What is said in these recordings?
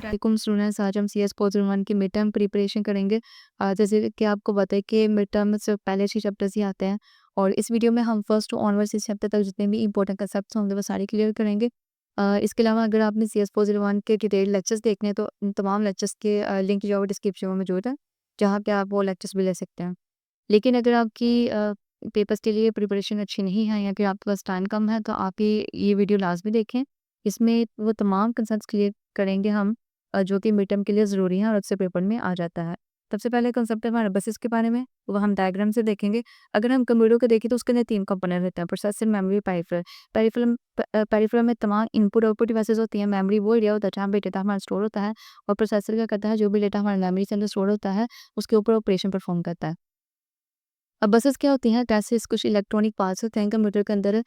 वालेकुम स्टूडेंट्स, आज हम सीएस पोस्ट 1 की मिड टर्म प्रिपरेशन करेंगे। जैसे कि आपको पता है कि मिड टर्म से पहले 6 चैप्टर्स ही आते हैं और इस वीडियो में हम फर्स्ट टू ऑनवर्ड्स इस चैप्टर तक जितने भी इंपॉर्टेंट कंसेप्ट्स होंगे वो सारे क्लियर करेंगे। इसके अलावा अगर आपने सीएस पोस्ट 1 के डिटेल लेक्चर्स देखने हैं तो इन तमाम लेक्चर्स के लिंक जो है वो डिस्क्रिप्शन में मौजूद है, जहाँ पे आप वो लेक्चर्स भी ले सकते हैं। लेकिन अगर आपकी पेपर्स के लिए प्रिपरेशन अच्छी नहीं है या फिर आपके पास टाइम कम है तो आप ये वीडियो लाज़मी देखें। इसमें वो तमाम कंसेप्ट्स क्लियर करेंगे हम, जो कि मिड टर्म के लिए ज़रूरी हैं और अक्सर पेपर में आ जाता है। सबसे पहले कंसेप्ट है हमारा बसेस के बारे में, वो हम डायग्राम से देखेंगे। अगर हम कंप्यूटर को देखें तो उसके अंदर 3 कंपोनेंट रहते हैं, प्रोसेसर, मेमोरी, पेरिफेरल। पेरिफेरल में तमाम इनपुट आउटपुट डिवाइसेस होती हैं। मेमोरी वो एरिया होता है जहाँ पे डेटा हमारा स्टोर होता है और प्रोसेसर क्या करता है, जो भी डेटा हमारे मेमोरी के अंदर स्टोर होता है उसके ऊपर ऑपरेशन परफॉर्म करता है। अब बसेस क्या होती हैं, टैसेस कुछ इलेक्ट्रॉनिक पार्ट्स होते हैं कंप्यूटर के अंदर,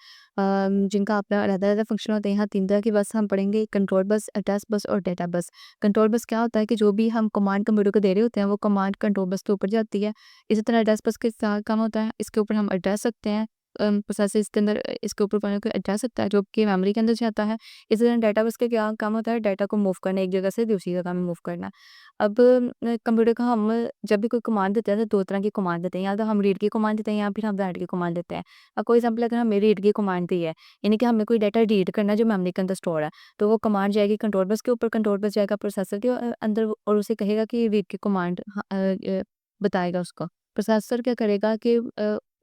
जिनका अपना अलग-अलग फंक्शन होते हैं। यहाँ 3 तरह की बस हम पढ़ेंगे, कंट्रोल बस, एड्रेस बस और डेटा बस। कंट्रोल बस क्या होता है कि जो भी हम कमांड कंप्यूटर को दे रहे होते हैं वो कमांड कंट्रोल बस के ऊपर जाती है। इसी तरह एड्रेस बस के साथ काम होता है, इसके ऊपर हम एड्रेस रखते हैं। प्रोसेसर इसके अंदर इसके ऊपर पढ़ने को एड्रेस सकता है जो कि मेमोरी के अंदर जाता है। इसी तरह डेटा बस का क्या काम होता है, डाटा को मूव करना, एक जगह से दूसरी जगह में मूव करना। अब कंप्यूटर का हम जब भी कोई कमांड देते हैं तो 2 तरह की कमांड देते हैं, या तो हम रीड की कमांड देते हैं या फिर हम राइट की कमांड देते हैं। कोई एग्जांपल अगर हमें रीड की कमांड दी है, यानी कि हमें कोई डाटा रीड करना है जो मेमोरी के अंदर स्टोर है, तो वो कमांड जाएगी कंट्रोल बस के ऊपर, कंट्रोल बस जाएगा प्रोसेसर के अंदर और उसे कहेगा कि रीड की कमांड बताएगा उसको। प्रोसेसर क्या करेगा कि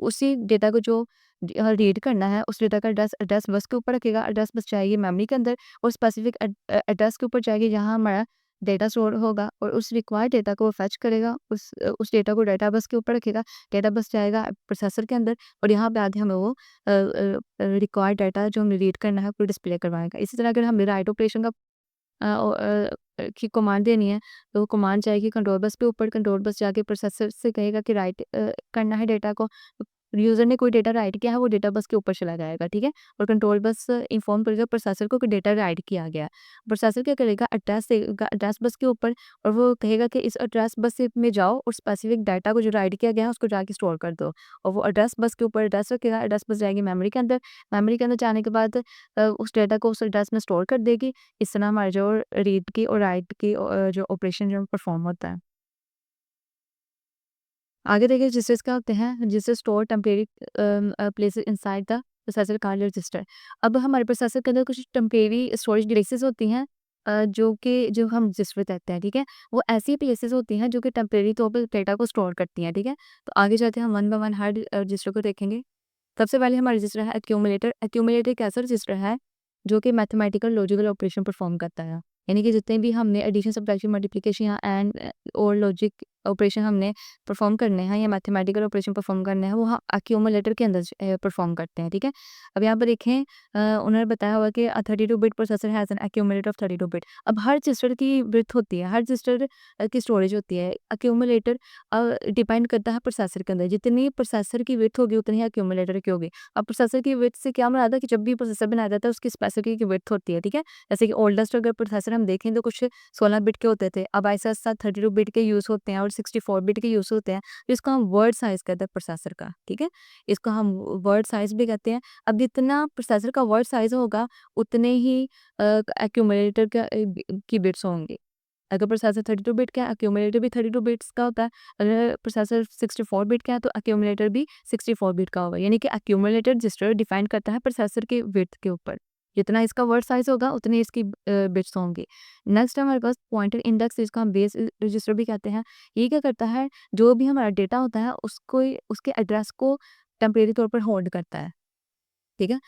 उसी डेटा को जो रीड करना है उस डेटा का एड्रेस एड्रेस बस के ऊपर रखेगा, एड्रेस बस जाएगी मेमोरी के अंदर और स्पेसिफिक एड्रेस के ऊपर जाएगी जहाँ हमारा डेटा स्टोर होगा और उस रिक्वायर्ड डेटा को वो फेच करेगा, उस डेटा को डेटा बस के ऊपर रखेगा, डेटा बस जाएगा प्रोसेसर के अंदर और यहाँ पे आके हमें वो रिक्वायर्ड डाटा जो हमें रीड करना है वो डिस्प्ले करवाएगा। इसी तरह अगर हमें राइट ऑपरेशन का की कमांड देनी है, तो वो कमांड जाएगी कंट्रोल बस के ऊपर, कंट्रोल बस जाके प्रोसेसर से कहेगा कि राइट करना है डेटा को। यूज़र ने कोई डेटा राइट किया है, वो डेटा बस के ऊपर चला जाएगा, ठीक है? और कंट्रोल बस इन्फॉर्म करेगा प्रोसेसर को कि डेटा राइट किया गया है। प्रोसेसर क्या करेगा, एड्रेस देगा एड्रेस बस के ऊपर और वो कहेगा कि इस एड्रेस बस से में जाओ और स्पेसिफिक डाटा को जो राइट किया गया है उसको जाके स्टोर कर दो। और वो एड्रेस बस के ऊपर एड्रेस रखेगा, एड्रेस बस जाएगी मेमोरी के अंदर, मेमोरी के अंदर जाने के बाद उस डेटा को उस एड्रेस में स्टोर कर देगी। इस तरह हमारे जो रीड की और राइट की जो ऑपरेशन जो परफॉर्म होता है। आगे देखिए रजिस्टर्स क्या होते हैं, register store temporary places inside the processor called register. अब हमारे प्रोसेसर के अंदर कुछ टेम्परेरी स्टोरेज डिवाइसेस होती हैं, जो हम रजिस्टर कहते हैं, ठीक है? वो ऐसी प्लेसेस होती हैं जो कि टेम्परेरी तौर पर डेटा को स्टोर करती हैं, ठीक है? तो आगे जाते हैं हम one by one her register को देखेंगे। सबसे पहले हमारा रजिस्टर है एक्यूमुलेटर। एक्यूमुलेटर एक ऐसा रजिस्टर है जो कि मैथमेटिकल लॉजिकल ऑपरेशन परफॉर्म करता है। यानी कि जितने भी हमने एडिशन, सब्ट्रैक्शन, मल्टीप्लिकेशन या एंड और लॉजिक ऑपरेशन हमने परफॉर्म करने हैं या मैथमेटिकल ऑपरेशन परफॉर्म करने हैं, वो हम एक्यूमुलेटर के अंदर परफॉर्म करते हैं, ठीक है? अब यहाँ पर देखें, उन्होंने बताया हुआ कि 32 bit processor has an accumulator of 32 bit. अब हर रजिस्टर की विड्थ होती है, हर रजिस्टर की स्टोरेज होती है। एक्यूमुलेटर डिपेंड करता है प्रोसेसर के अंदर, जितनी प्रोसेसर की विड्थ होगी उतनी ही एक्यूमुलेटर की होगी। अब प्रोसेसर की विड्थ से क्या मुराद है कि जब भी प्रोसेसर बनाया जाता है उसकी स्पेसिफिक विड्थ होती है, ठीक है? जैसे कि ओल्डेस्ट अगर प्रोसेसर हम देखें तो कुछ 16 बिट के होते थे, अब ऐसा-ऐसा 32 बिट के यूज़ होते हैं और 64 बिट के यूज़ होते हैं। तो इसको हम वर्ड साइज़ कहते हैं प्रोसेसर का, ठीक है? इसको हम वर्ड साइज़ भी कहते हैं। अब जितना प्रोसेसर का वर्ड साइज़ होगा उतने ही एक्यूमुलेटर की बिट्स होंगी। अगर प्रोसेसर 32 बिट का है, एक्यूमुलेटर भी 32 बिट्स का होता है। अगर प्रोसेसर 64 बिट का है, तो एक्यूमुलेटर भी 64 बिट का होगा। यानी कि एक्यूमुलेटर रजिस्टर डिफाइन करता है प्रोसेसर के विड्थ के ऊपर। जितना इसका वर्ड साइज़ होगा, उतनी इसकी बिट्स होंगी। नेक्स्ट है हमारे पास पॉइंटर इंडेक्स, जिसको हम बेस रजिस्टर भी कहते हैं। ये क्या करता है, जो भी हमारा डेटा होता है, उसके एड्रेस को टेम्परेरी तौर पर होल्ड करता है। ठीक है?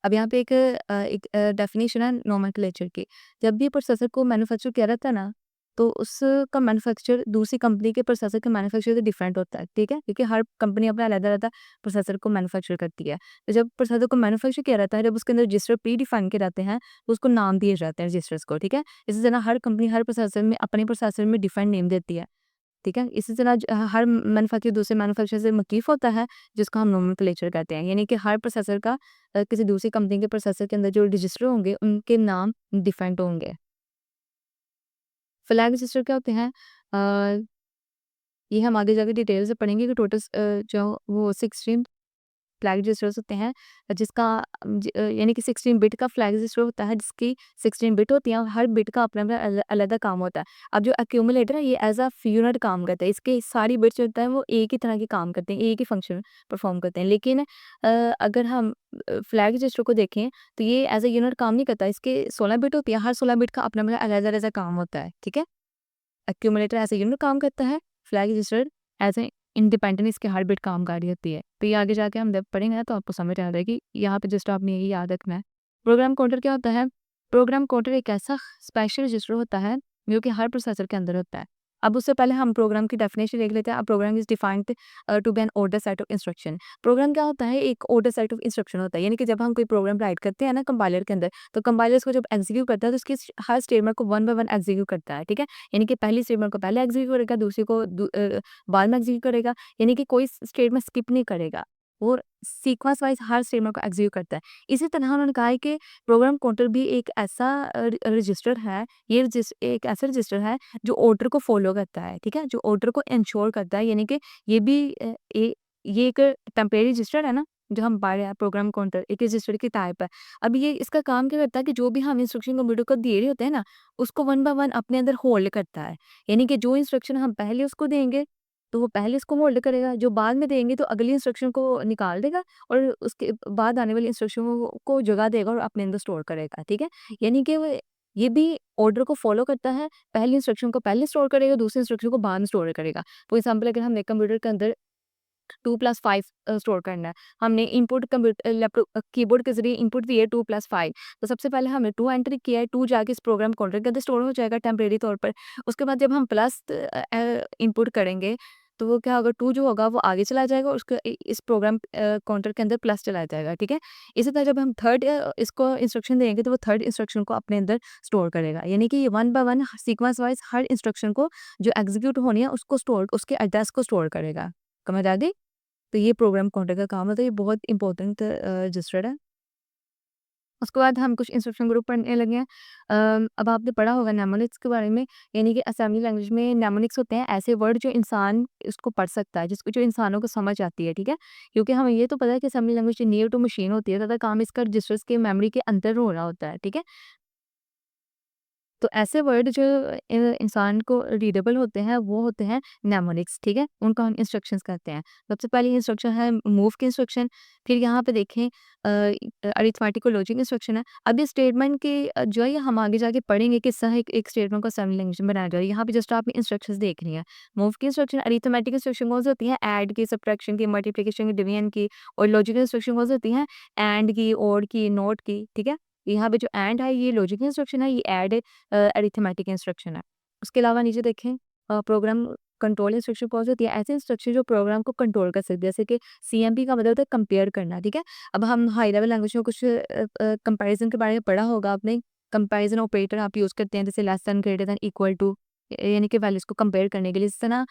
अब यहाँ पे एक डेफिनेशन है नोमेनक्लेचर की। जब भी प्रोसेसर को मैन्युफैक्चर किया जाता है ना, तो उसका मैन्युफैक्चर दूसरी कंपनी के प्रोसेसर के मैन्युफैक्चर से डिफरेंट होता है, ठीक है? क्योंकि हर कंपनी अपना अलग-अलग प्रोसेसर को मैन्युफैक्चर करती है। तो जब प्रोसेसर को मैन्युफैक्चर किया जाता है, जब उसके अंदर रजिस्टर प्री डिफाइन किए जाते हैं, तो उसको नाम दिए जाते हैं रजिस्टर्स को, ठीक है? इसी तरह हर कंपनी हर प्रोसेसर में अपने प्रोसेसर में डिफाइंड नेम देती है। ठीक है? इसी तरह हर मैन्युफैक्चरर दूसरे मैन्युफैक्चरर से मुकीफ होता है, जिसको हम नोमेनक्लेचर कहते हैं। यानी कि हर प्रोसेसर का किसी दूसरी कंपनी के प्रोसेसर के अंदर जो रजिस्टर होंगे, उनके नाम डिफरेंट होंगे। फ्लैग रजिस्टर क्या होते हैं? ये हम आगे जाके डिटेल से पढ़ेंगे कि टोटल जो वो 16 फ्लैग रजिस्टर्स होते हैं जिसका यानी कि 16 बिट का फ्लैग रजिस्टर होता है जिसकी 16 बिट होती हैं और हर बिट का अपना-अपना अलग काम होता है। अब जो एक्यूमुलेटर है ये एज़ अ यूनिट काम करता है। इसके सारी बिट्स जो होता है वो एक ही तरह के काम करते हैं, एक ही फंक्शन परफ़ॉर्म करते हैं। लेकिन अगर हम फ्लैग रजिस्टर को देखें तो ये एज़ अ यूनिट काम नहीं करता। इसके 16 बिट होती है, हर 16 बिट का अपना-अपना अलग-अलग काम होता है, ठीक है? एक्यूमुलेटर एज़ अ यूनिट काम करता है, flag register as a independent इसकी हर बिट काम कर रही होती है। तो ये आगे जाके हम जब पढ़ेंगे ना तो आपको समझ आ जाएगी। यहाँ पे जस्ट आपने यही याद रखना है। प्रोग्राम काउंटर क्या होता है? प्रोग्राम काउंटर एक ऐसा स्पेशल रजिस्टर होता है जो कि हर प्रोसेसर के अंदर होता है। अब उससे पहले हम प्रोग्राम की डेफिनेशन देख लेते हैं। A program is defined to be an order set of instruction. Program क्या होता है? एक ऑर्डर सेट ऑफ इंस्ट्रक्शन होता है। यानी कि जब हम कोई प्रोग्राम राइट करते हैं ना कंपाइलर के अंदर, तो कंपाइलर उसको जब एग्ज़ीक्यूट करता है तो उसकी हर स्टेटमेंट को वन बाय वन एग्ज़ीक्यूट करता है, ठीक है? यानी कि पहली स्टेटमेंट को पहले एग्ज़ीक्यूट करेगा, दूसरी को बाद में एग्ज़ीक्यूट करेगा, यानी कि कोई स्टेटमेंट स्किप नहीं करेगा और सीक्वेंस वाइज़ हर स्टेटमेंट को एग्ज़ीक्यूट करता है। इसी तरह उन्होंने कहा है कि प्रोग्राम काउंटर भी एक ऐसा रजिस्टर है, ये एक ऐसा रजिस्टर है जो ऑर्डर को फ़ॉलो करता है, ठीक है? जो ऑर्डर को एन्श्योर करता है, यानी कि ये भी ये एक टेम्परेरी रजिस्टर है ना, जो हम पढ़ रहे हैं प्रोग्राम काउंटर एक रजिस्टर की टाइप है। अब ये इसका काम क्या करता है कि जो भी हम इंस्ट्रक्शन कंप्यूटर को दे रहे होते हैं ना, उसको वन बाय वन अपने अंदर होल्ड करता है। यानी कि जो इंस्ट्रक्शन हम पहले उसको देंगे, तो वो पहले इसको होल्ड करेगा, जो बाद में देंगे तो अगली इंस्ट्रक्शन को निकाल देगा और उसके बाद आने वाली इंस्ट्रक्शन को जगह देगा और अपने अंदर स्टोर करेगा, ठीक है? यानी कि वो ये भी ऑर्डर को फ़ॉलो करता है, पहली इंस्ट्रक्शन को पहले स्टोर करेगा, दूसरी इंस्ट्रक्शन को बाद में स्टोर करेगा। फॉर एग्ज़ाम्पल अगर हमने कंप्यूटर के अंदर 2 प्लस 5 स्टोर करना है। हमने इनपुट लैपटॉप कीबोर्ड के ज़रिए इनपुट दिए 2 प्लस 5 तो सबसे पहले हमने 2 एंटर किया है, 2 जाके इस प्रोग्राम काउंटर के अंदर स्टोर हो जाएगा टेम्परेरी तौर पर। उसके बाद जब हम प्लस इनपुट करेंगे, तो वो क्या होगा 2 जो होगा वो आगे चला जाएगा और उसके इस प्रोग्राम काउंटर के अंदर प्लस चला जाएगा, ठीक है? इसी तरह जब हम थर्ड इसको इंस्ट्रक्शन देंगे तो वो थर्ड इंस्ट्रक्शन को अपने अंदर स्टोर करेगा। यानी कि ये one by one sequence wise her instruction को जो एग्ज़ीक्यूट होनी है उसको स्टोर उसके एड्रेस को स्टोर करेगा। समझ आ गई? तो ये प्रोग्राम काउंटर का काम होता है, ये बहुत इम्पोर्टेंट रजिस्टर है। उसके बाद हम कुछ इंस्ट्रक्शन ग्रुप पढ़ने लगे हैं। अब आपने पढ़ा होगा नेमोनिक्स के बारे में, यानी कि असेंबली लैंग्वेज में नेमोनिक्स होते हैं ऐसे वर्ड जो इंसान इसको पढ़ सकता है, जिसको जो इंसानों को समझ आती है, ठीक है? क्योंकि हमें ये तो पता है कि assembly language near to machine होती है, ज़्यादा काम इसका रजिस्टर्स के मेमोरी के अंदर हो रहा होता है, ठीक है? तो ऐसे वर्ड जो इंसान को रीडेबल होते हैं वो होते हैं नेमोनिक्स, ठीक है? उनको हम इंस्ट्रक्शंस कहते हैं। सबसे पहली इंस्ट्रक्शन है मूव की इंस्ट्रक्शन, फिर यहाँ पे देखें अरिथमेटिक और लॉजिक इंस्ट्रक्शन है। अब ये स्टेटमेंट की जो है ये हम आगे जाके पढ़ेंगे किस तरह एक स्टेटमेंट को असेंबली लैंग्वेज में बनाया जाए। यहाँ पे जस्ट आपने इंस्ट्रक्शंस देखनी है। मूव की इंस्ट्रक्शन अरिथमेटिक इंस्ट्रक्शन कौन सी होती है? ऐड की, सब्ट्रैक्शन की, मल्टीप्लिकेशन की, डिवीजन की और लॉजिकल इंस्ट्रक्शन कौन सी होती हैं? एंड की, और की, नॉट की, ठीक है? यहाँ पे जो एंड है ये लॉजिक इंस्ट्रक्शन है, ये ऐड अरिथमेटिक इंस्ट्रक्शन है। उसके अलावा नीचे देखें प्रोग्राम कंट्रोल इंस्ट्रक्शन कौन सी होती है? ऐसे इंस्ट्रक्शन जो प्रोग्राम को कंट्रोल कर सकते हैं, जैसे कि सीएमपी का मतलब होता है कंपेयर करना, ठीक है? अब हम हाई लेवल लैंग्वेज में कुछ कंपैरिज़न के बारे में पढ़ा होगा आपने। कंपैरिज़न ऑपरेटर आप यूज़ करते हैं जैसे less than, greater than, equal to यानी कि वैल्यूज़ को कंपेयर करने के लिए। इस तरह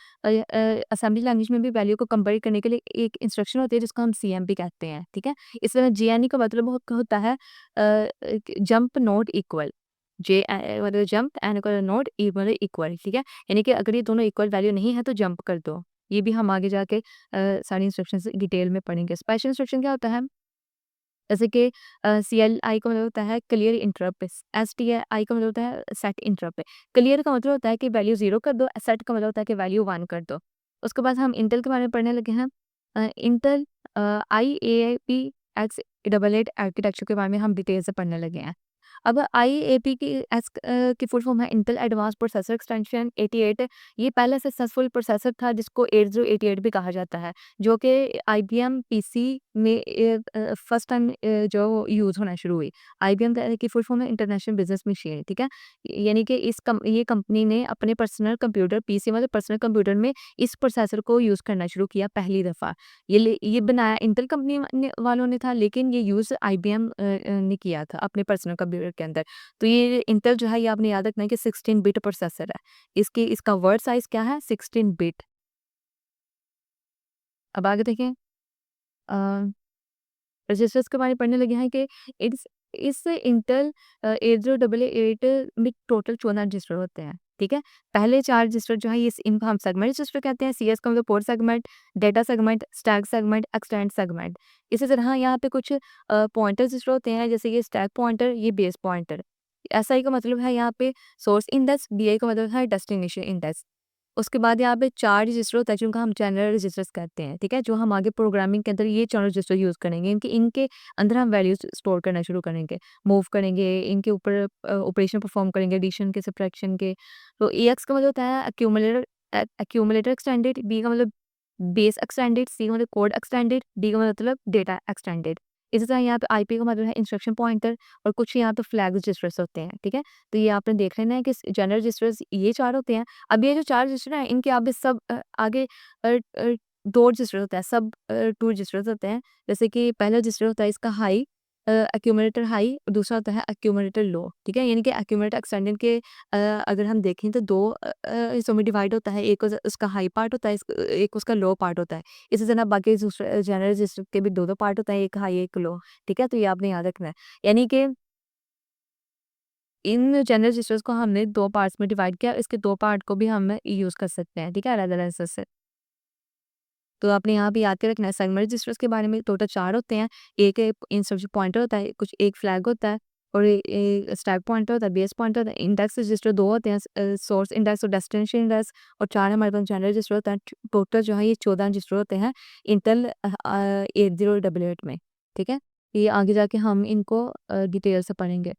असेंबली लैंग्वेज में भी वैल्यू को कंपेयर करने के लिए एक इंस्ट्रक्शन होती है जिसको हम सीएमपी कहते हैं, ठीक है? इस तरह जेएनई का मतलब होता है जंप नॉट इक्वल। मतलब जंप एंड नॉट मतलब इक्वल, ठीक है? यानी कि अगर ये दोनों इक्वल वैल्यू नहीं है तो जंप कर दो। ये भी हम आगे जाके सारी इंस्ट्रक्शंस डिटेल में पढ़ेंगे। स्पेशल इंस्ट्रक्शन क्या होता है? जैसे कि सीएलआई का मतलब होता है क्लियर इंटरप्ट, एसटीआई का मतलब होता है सेट इंटरप्ट। क्लियर का मतलब होता है कि वैल्यू 0 कर दो, सेट का मतलब होता है कि वैल्यू 1 कर दो। उसके बाद हम इंटेल के बारे में पढ़ने लगे हैं। इंटेल IAP X88 आर्किटेक्चर के बारे में हम डिटेल से पढ़ने लगे हैं। अब आईएपी की फुल फॉर्म है इंटेल एडवांस प्रोसेसर एक्सटेंशन 88। ये पहला सक्सेसफुल प्रोसेसर था जिसको 8088 भी कहा जाता है, जो कि आईबीएम पीसी में फर्स्ट टाइम जो यूज़ होना शुरू हुई। आईबीएम की फुल फॉर्म है इंटरनेशनल बिजनेस मशीन, ठीक है? यानी कि ये कंपनी ने अपने पर्सनल कंप्यूटर पीसी मतलब पर्सनल कंप्यूटर में इस प्रोसेसर को यूज़ करना शुरू किया पहली दफ़ा। ये बनाया इंटेल कंपनी वालों ने था, लेकिन ये यूज़ आईबीएम ने किया था अपने पर्सनल कंप्यूटर के अंदर। तो ये इंटेल जो है ये आपने याद रखना है कि 16 बिट प्रोसेसर है। इसका वर्ड साइज़ क्या है? 16 बिट। अब आगे देखें अ, रजिस्टर्स के बारे में पढ़ने लगे हैं कि इस इंटेल 8088 में टोटल 14 रजिस्टर होते हैं। ठीक है? पहले 4 रजिस्टर जो है ये इनको हम सेगमेंट रजिस्टर कहते हैं। सीएस का मतलब port segment, data segment, stack segment, extend segment. इसी तरह यहाँ पे कुछ पॉइंटर रजिस्टर होते हैं, जैसे ये स्टैक पॉइंटर, ये बेस पॉइंटर। एसआई का मतलब है यहाँ पे सोर्स इंडेक्स, डीआई का मतलब है डेस्टिनेशन इंडेक्स। उसके बाद यहाँ पे 4 रजिस्टर होता है जिनको हम जनरल रजिस्टर्स कहते हैं, ठीक है? जो हम आगे प्रोग्रामिंग के अंदर ये 4 रजिस्टर यूज़ करेंगे। इनके इनके अंदर हम वैल्यूज़ स्टोर करना शुरू करेंगे, मूव करेंगे, इनके ऊपर ऑपरेशन परफॉर्म करेंगे, एडिशन के, सब्ट्रैक्शन के। तो एएक्स का मतलब होता है एक्यूमुलेटर, एक्यूमुलेटर एक्सटेंडेड, बी का मतलब बेस एक्सटेंडेड, सी का मतलब कोड एक्सटेंडेड, डी का मतलब डेटा एक्सटेंडेड। इसी तरह यहाँ पे आईपी का मतलब है इंस्ट्रक्शन पॉइंटर, और कुछ यहाँ पे फ्लैग रजिस्टर्स होते हैं, ठीक है? तो ये आपने देख लेना है कि जनरल रजिस्टर्स ये 4 होते हैं। अब ये जो 4 रजिस्टर हैं इनके आगे सब आगे 2 रजिस्टर होता है, सब 2 रजिस्टर्स होते हैं। जैसे कि पहला रजिस्टर होता है इसका हाई, एक्यूमुलेटर हाई, और दूसरा होता है एक्यूमुलेटर लो, ठीक है? यानी कि एक्यूमुलेटर एक्सटेंडेड के अगर हम देखें तो 2 हिस्सों में डिवाइड होता है। एक उसका हाई पार्ट होता है, एक उसका लो पार्ट होता है। इसी तरह बाकी जनरल रजिस्टर के भी 2-2 पार्ट होता है, एक हाई एक लो, ठीक है? तो ये आपने याद रखना है। यानी कि इन जनरल रजिस्टर्स को हमने 2 पार्ट्स में डिवाइड किया, इसके 2 पार्ट को भी हम यूज़ कर सकते हैं, ठीक है? अलग-अलग से। तो आपने यहाँ पे याद के रखना है सेगमेंट रजिस्टर्स के बारे में। टोटल 4 होते हैं। एक इंस्ट्रक्शन पॉइंटर होता है, कुछ एक फ्लैग होता है, और स्टैक पॉइंटर होता है, बेस पॉइंटर होता है, इंडेक्स रजिस्टर 2 होते हैं, सोर्स इंडेक्स और डेस्टिनेशन इंडेक्स, और 4 हमारे पास जनरल रजिस्टर होता है। टोटल जो है ये 14 रजिस्टर होते हैं इंटेल 8088 में, ठीक है? ये आगे जाके हम इनको डिटेल से पढ़ेंगे।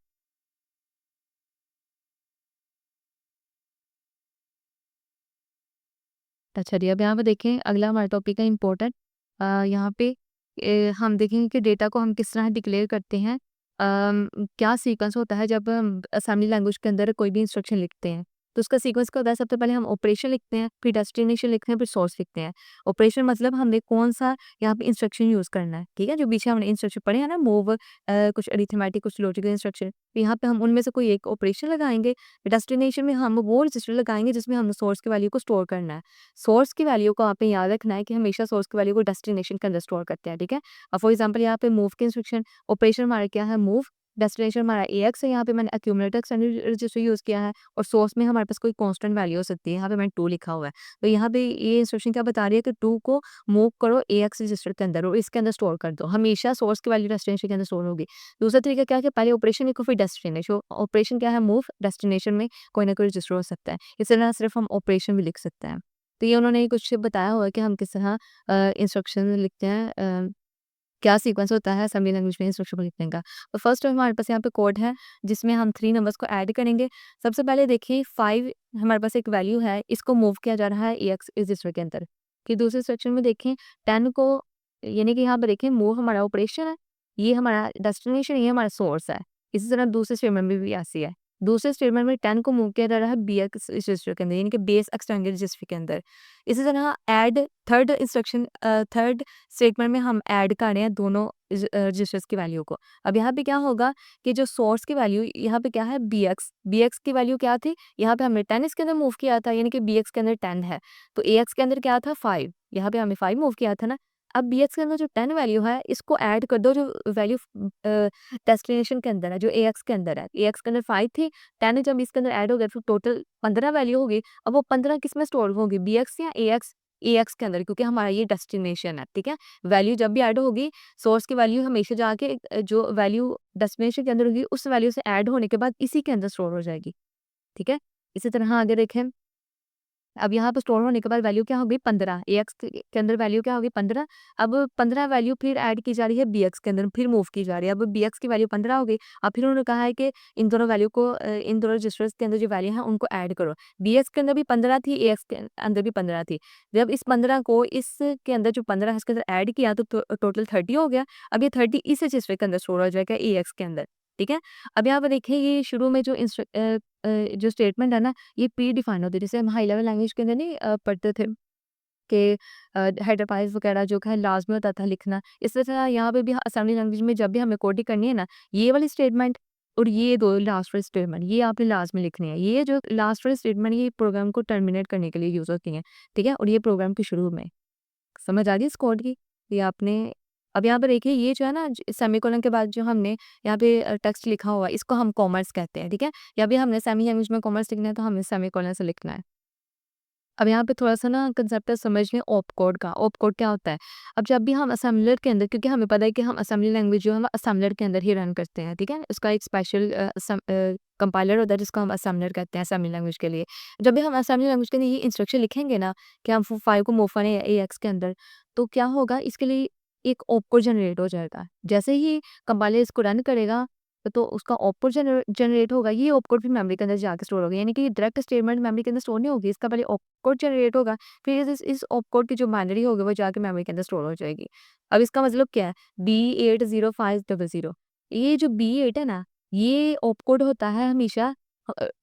अच्छा जी, अब यहाँ पे देखें अगला हमारा टॉपिक है इम्पोर्टेंट। यहाँ पे हम देखेंगे कि डेटा को हम किस तरह डिक्लेयर करते हैं। क्या सीक्वेंस होता है जब हम असेंबली लैंग्वेज के अंदर कोई भी इंस्ट्रक्शन लिखते हैं। तो उसका सीक्वेंस क्या होता है, सबसे पहले हम ऑपरेशन लिखते हैं, फिर डेस्टिनेशन लिखते हैं, फिर सोर्स लिखते हैं। ऑपरेशन मतलब हमने कौन-सा यहाँ पे इंस्ट्रक्शन यूज़ करना है, ठीक है? जो पीछे हमने इंस्ट्रक्शन पढ़े हैं ना, मूव, कुछ अरिथमेटिक, कुछ लॉजिकल इंस्ट्रक्शन। तो यहाँ पे हम उनमें से कोई एक ऑपरेशन लगाएँगे, डेस्टिनेशन में हम वो रजिस्टर लगाएँगे जिसमें हमने सोर्स की वैल्यू को स्टोर करना है। सोर्स की वैल्यू को आपने याद रखना है कि हमेशा सोर्स की वैल्यू को डेस्टिनेशन के अंदर स्टोर करते हैं, ठीक है? अब फॉर एग्जांपल यहाँ पे मूव के इंस्ट्रक्शन, ऑपरेशन हमारा क्या है मूव, डेस्टिनेशन हमारा एएक्स है, यहाँ पे मैंने एक्यूमुलेटर एक्सटेंडेड रजिस्टर यूज़ किया है, और सोर्स में हमारे पास कोई कांस्टेंट वैल्यू हो सकती है, यहाँ पे मैंने 2 लिखा हुआ है। तो यहाँ पे ये इंस्ट्रक्शन क्या बता रही है कि 2 को मूव करो एएक्स रजिस्टर के अंदर और इसके अंदर स्टोर कर दो। हमेशा सोर्स की वैल्यू डेस्टिनेशन के अंदर स्टोर होगी। दूसरा तरीका क्या है कि पहले ऑपरेशन लिखो फिर डेस्टिनेशन। ऑपरेशन क्या है मूव, डेस्टिनेशन में कोई ना कोई रजिस्टर हो सकता है। इस तरह सिर्फ हम ऑपरेशन भी लिख सकते हैं। तो ये उन्होंने कुछ बताया हुआ है कि हम किस तरह इंस्ट्रक्शन लिखते हैं, क्या सीक्वेंस होता है असेंबली लैंग्वेज में इंस्ट्रक्शन को लिखने का। तो फर्स्ट हमारे पास यहाँ पे कोड है जिसमें हम 3 नंबर्स को ऐड करेंगे। सबसे पहले देखिए 5 हमारे पास एक वैल्यू है, इसको मूव किया जा रहा है EX रजिस्टर के अंदर। फिर दूसरे सेक्शन में देखें 10 को, यानी कि यहाँ पे देखें मूव हमारा ऑपरेशन है, ये हमारा डेस्टिनेशन, ये हमारा सोर्स है। इसी तरह दूसरे स्टेटमेंट में भी ऐसे ही है। दूसरे स्टेटमेंट में 10 को मूव किया जा रहा है BX रजिस्टर के अंदर, यानी कि बेस एक्सटेंडेड रजिस्टर के अंदर। इसी तरह add third instruction, third statement में हम ऐड कर रहे हैं दोनों रजिस्टर्स की वैल्यू को। अब यहाँ पे क्या होगा कि जो सोर्स की वैल्यू यहाँ पे क्या है BX, BX की वैल्यू क्या थी, यहाँ पे हमने 10 इसके अंदर मूव किया था, यानी कि BX के अंदर 10 है, तो AX के अंदर क्या था 5, यहाँ पे हमने 5 मूव किया था ना। अब BX के अंदर जो 10 वैल्यू है इसको ऐड कर दो जो वैल्यू डेस्टिनेशन के अंदर है, जो AX के अंदर है। AX के अंदर 5 थी, 10 जब इसके अंदर ऐड हो गया तो टोटल 15 वैल्यू होगी। अब वो 15 किस में स्टोर होगी, BX या AX के अंदर, क्योंकि हमारा ये डेस्टिनेशन है, ठीक है? वैल्यू जब भी ऐड होगी, सोर्स की वैल्यू हमेशा जाके जो वैल्यू डेस्टिनेशन के अंदर होगी, उस वैल्यू से ऐड होने के बाद इसी के अंदर स्टोर हो जाएगी, ठीक है? इसी तरह आगे देखें, अब यहाँ पे स्टोर होने के बाद वैल्यू क्या होगी 15, AX के अंदर वैल्यू क्या होगी 15। अब 15 वैल्यू फिर ऐड की जा रही है BX के अंदर, फिर मूव की जा रही है। अब BX की वैल्यू 15 हो गई। अब फिर उन्होंने कहा है कि इन दोनों वैल्यू को इन दोनों रजिस्टर्स के अंदर जो वैल्यू है उनको ऐड करो। BX के अंदर भी 15 थी, AX के अंदर भी 15 थी। जब इस 15 को इसके अंदर जो 15 है इसके अंदर ऐड किया तो टोटल 30 हो गया। अब ये 30 इस रजिस्टर के अंदर स्टोर हो जाएगा AX के अंदर, ठीक है? अब यहाँ पर देखिए ये शुरू में जो स्टेटमेंट है ना, ये प्री डिफाइन होती है। जैसे हम हाई लेवल लैंग्वेज के अंदर नहीं पढ़ते थे कि हेडर फाइल्स वगैरह जो है लाज़मी होता था लिखना। इस तरह यहाँ पे भी असेंबली लैंग्वेज में जब भी हमें कोडिंग करनी है ना, ये वाली स्टेटमेंट और ये 2 लास्ट वाली स्टेटमेंट ये आपने लास्ट में लिखनी है। ये जो लास्ट वाली स्टेटमेंट ये प्रोग्राम को टर्मिनेट करने के लिए यूज़ होती हैं, ठीक है? और ये प्रोग्राम के शुरू में। समझ आ गई इस कोड की? ये आपने अब यहाँ पे देखिए ये जो है ना सेमीकोलन के बाद जो हमने यहाँ पे टेक्स्ट लिखा हुआ है इसको हम कॉमर्स कहते हैं, ठीक है। या भी हमने सेमी लैंग्वेज में कॉमर्स लिखना है तो हमें सेमीकोलन से लिखना है। अब यहाँ पे थोड़ा-सा ना कंसेप्ट है समझ लें ऑप कोड का। ऑप कोड क्या होता है? अब जब भी हम असेंबलर के अंदर, क्योंकि हमें पता है कि हम असेंबली लैंग्वेज जो है वो असेंबलर के अंदर ही रन करते हैं, ठीक है? उसका एक स्पेशल कंपाइलर होता है जिसको हम असेंबलर कहते हैं असेंबली लैंग्वेज के लिए। जब भी हम असेंबली लैंग्वेज के लिए ये इंस्ट्रक्शन लिखेंगे ना कि हम फ फाइल को मूव करें एएक्स के अंदर, तो क्या होगा इसके लिए एक ऑप कोड जनरेट हो जाएगा। जैसे ही कंपाइलर इसको रन करेगा तो उसका ऑपकोड जनरेट होगा, ये ऑपकोड फिर मेमोरी के अंदर जाके स्टोर होगा। यानी कि डायरेक्ट स्टेटमेंट मेमोरी के अंदर स्टोर नहीं होगी, इसका पहले ऑपकोड जनरेट होगा, फिर इस ऑपकोड की जो बाइनरी होगी वो जाके मेमोरी के अंदर स्टोर हो जाएगी। अब इसका मतलब क्या है? B805000, ये जो B8 है ना, ये ऑपकोड होता है हमेशा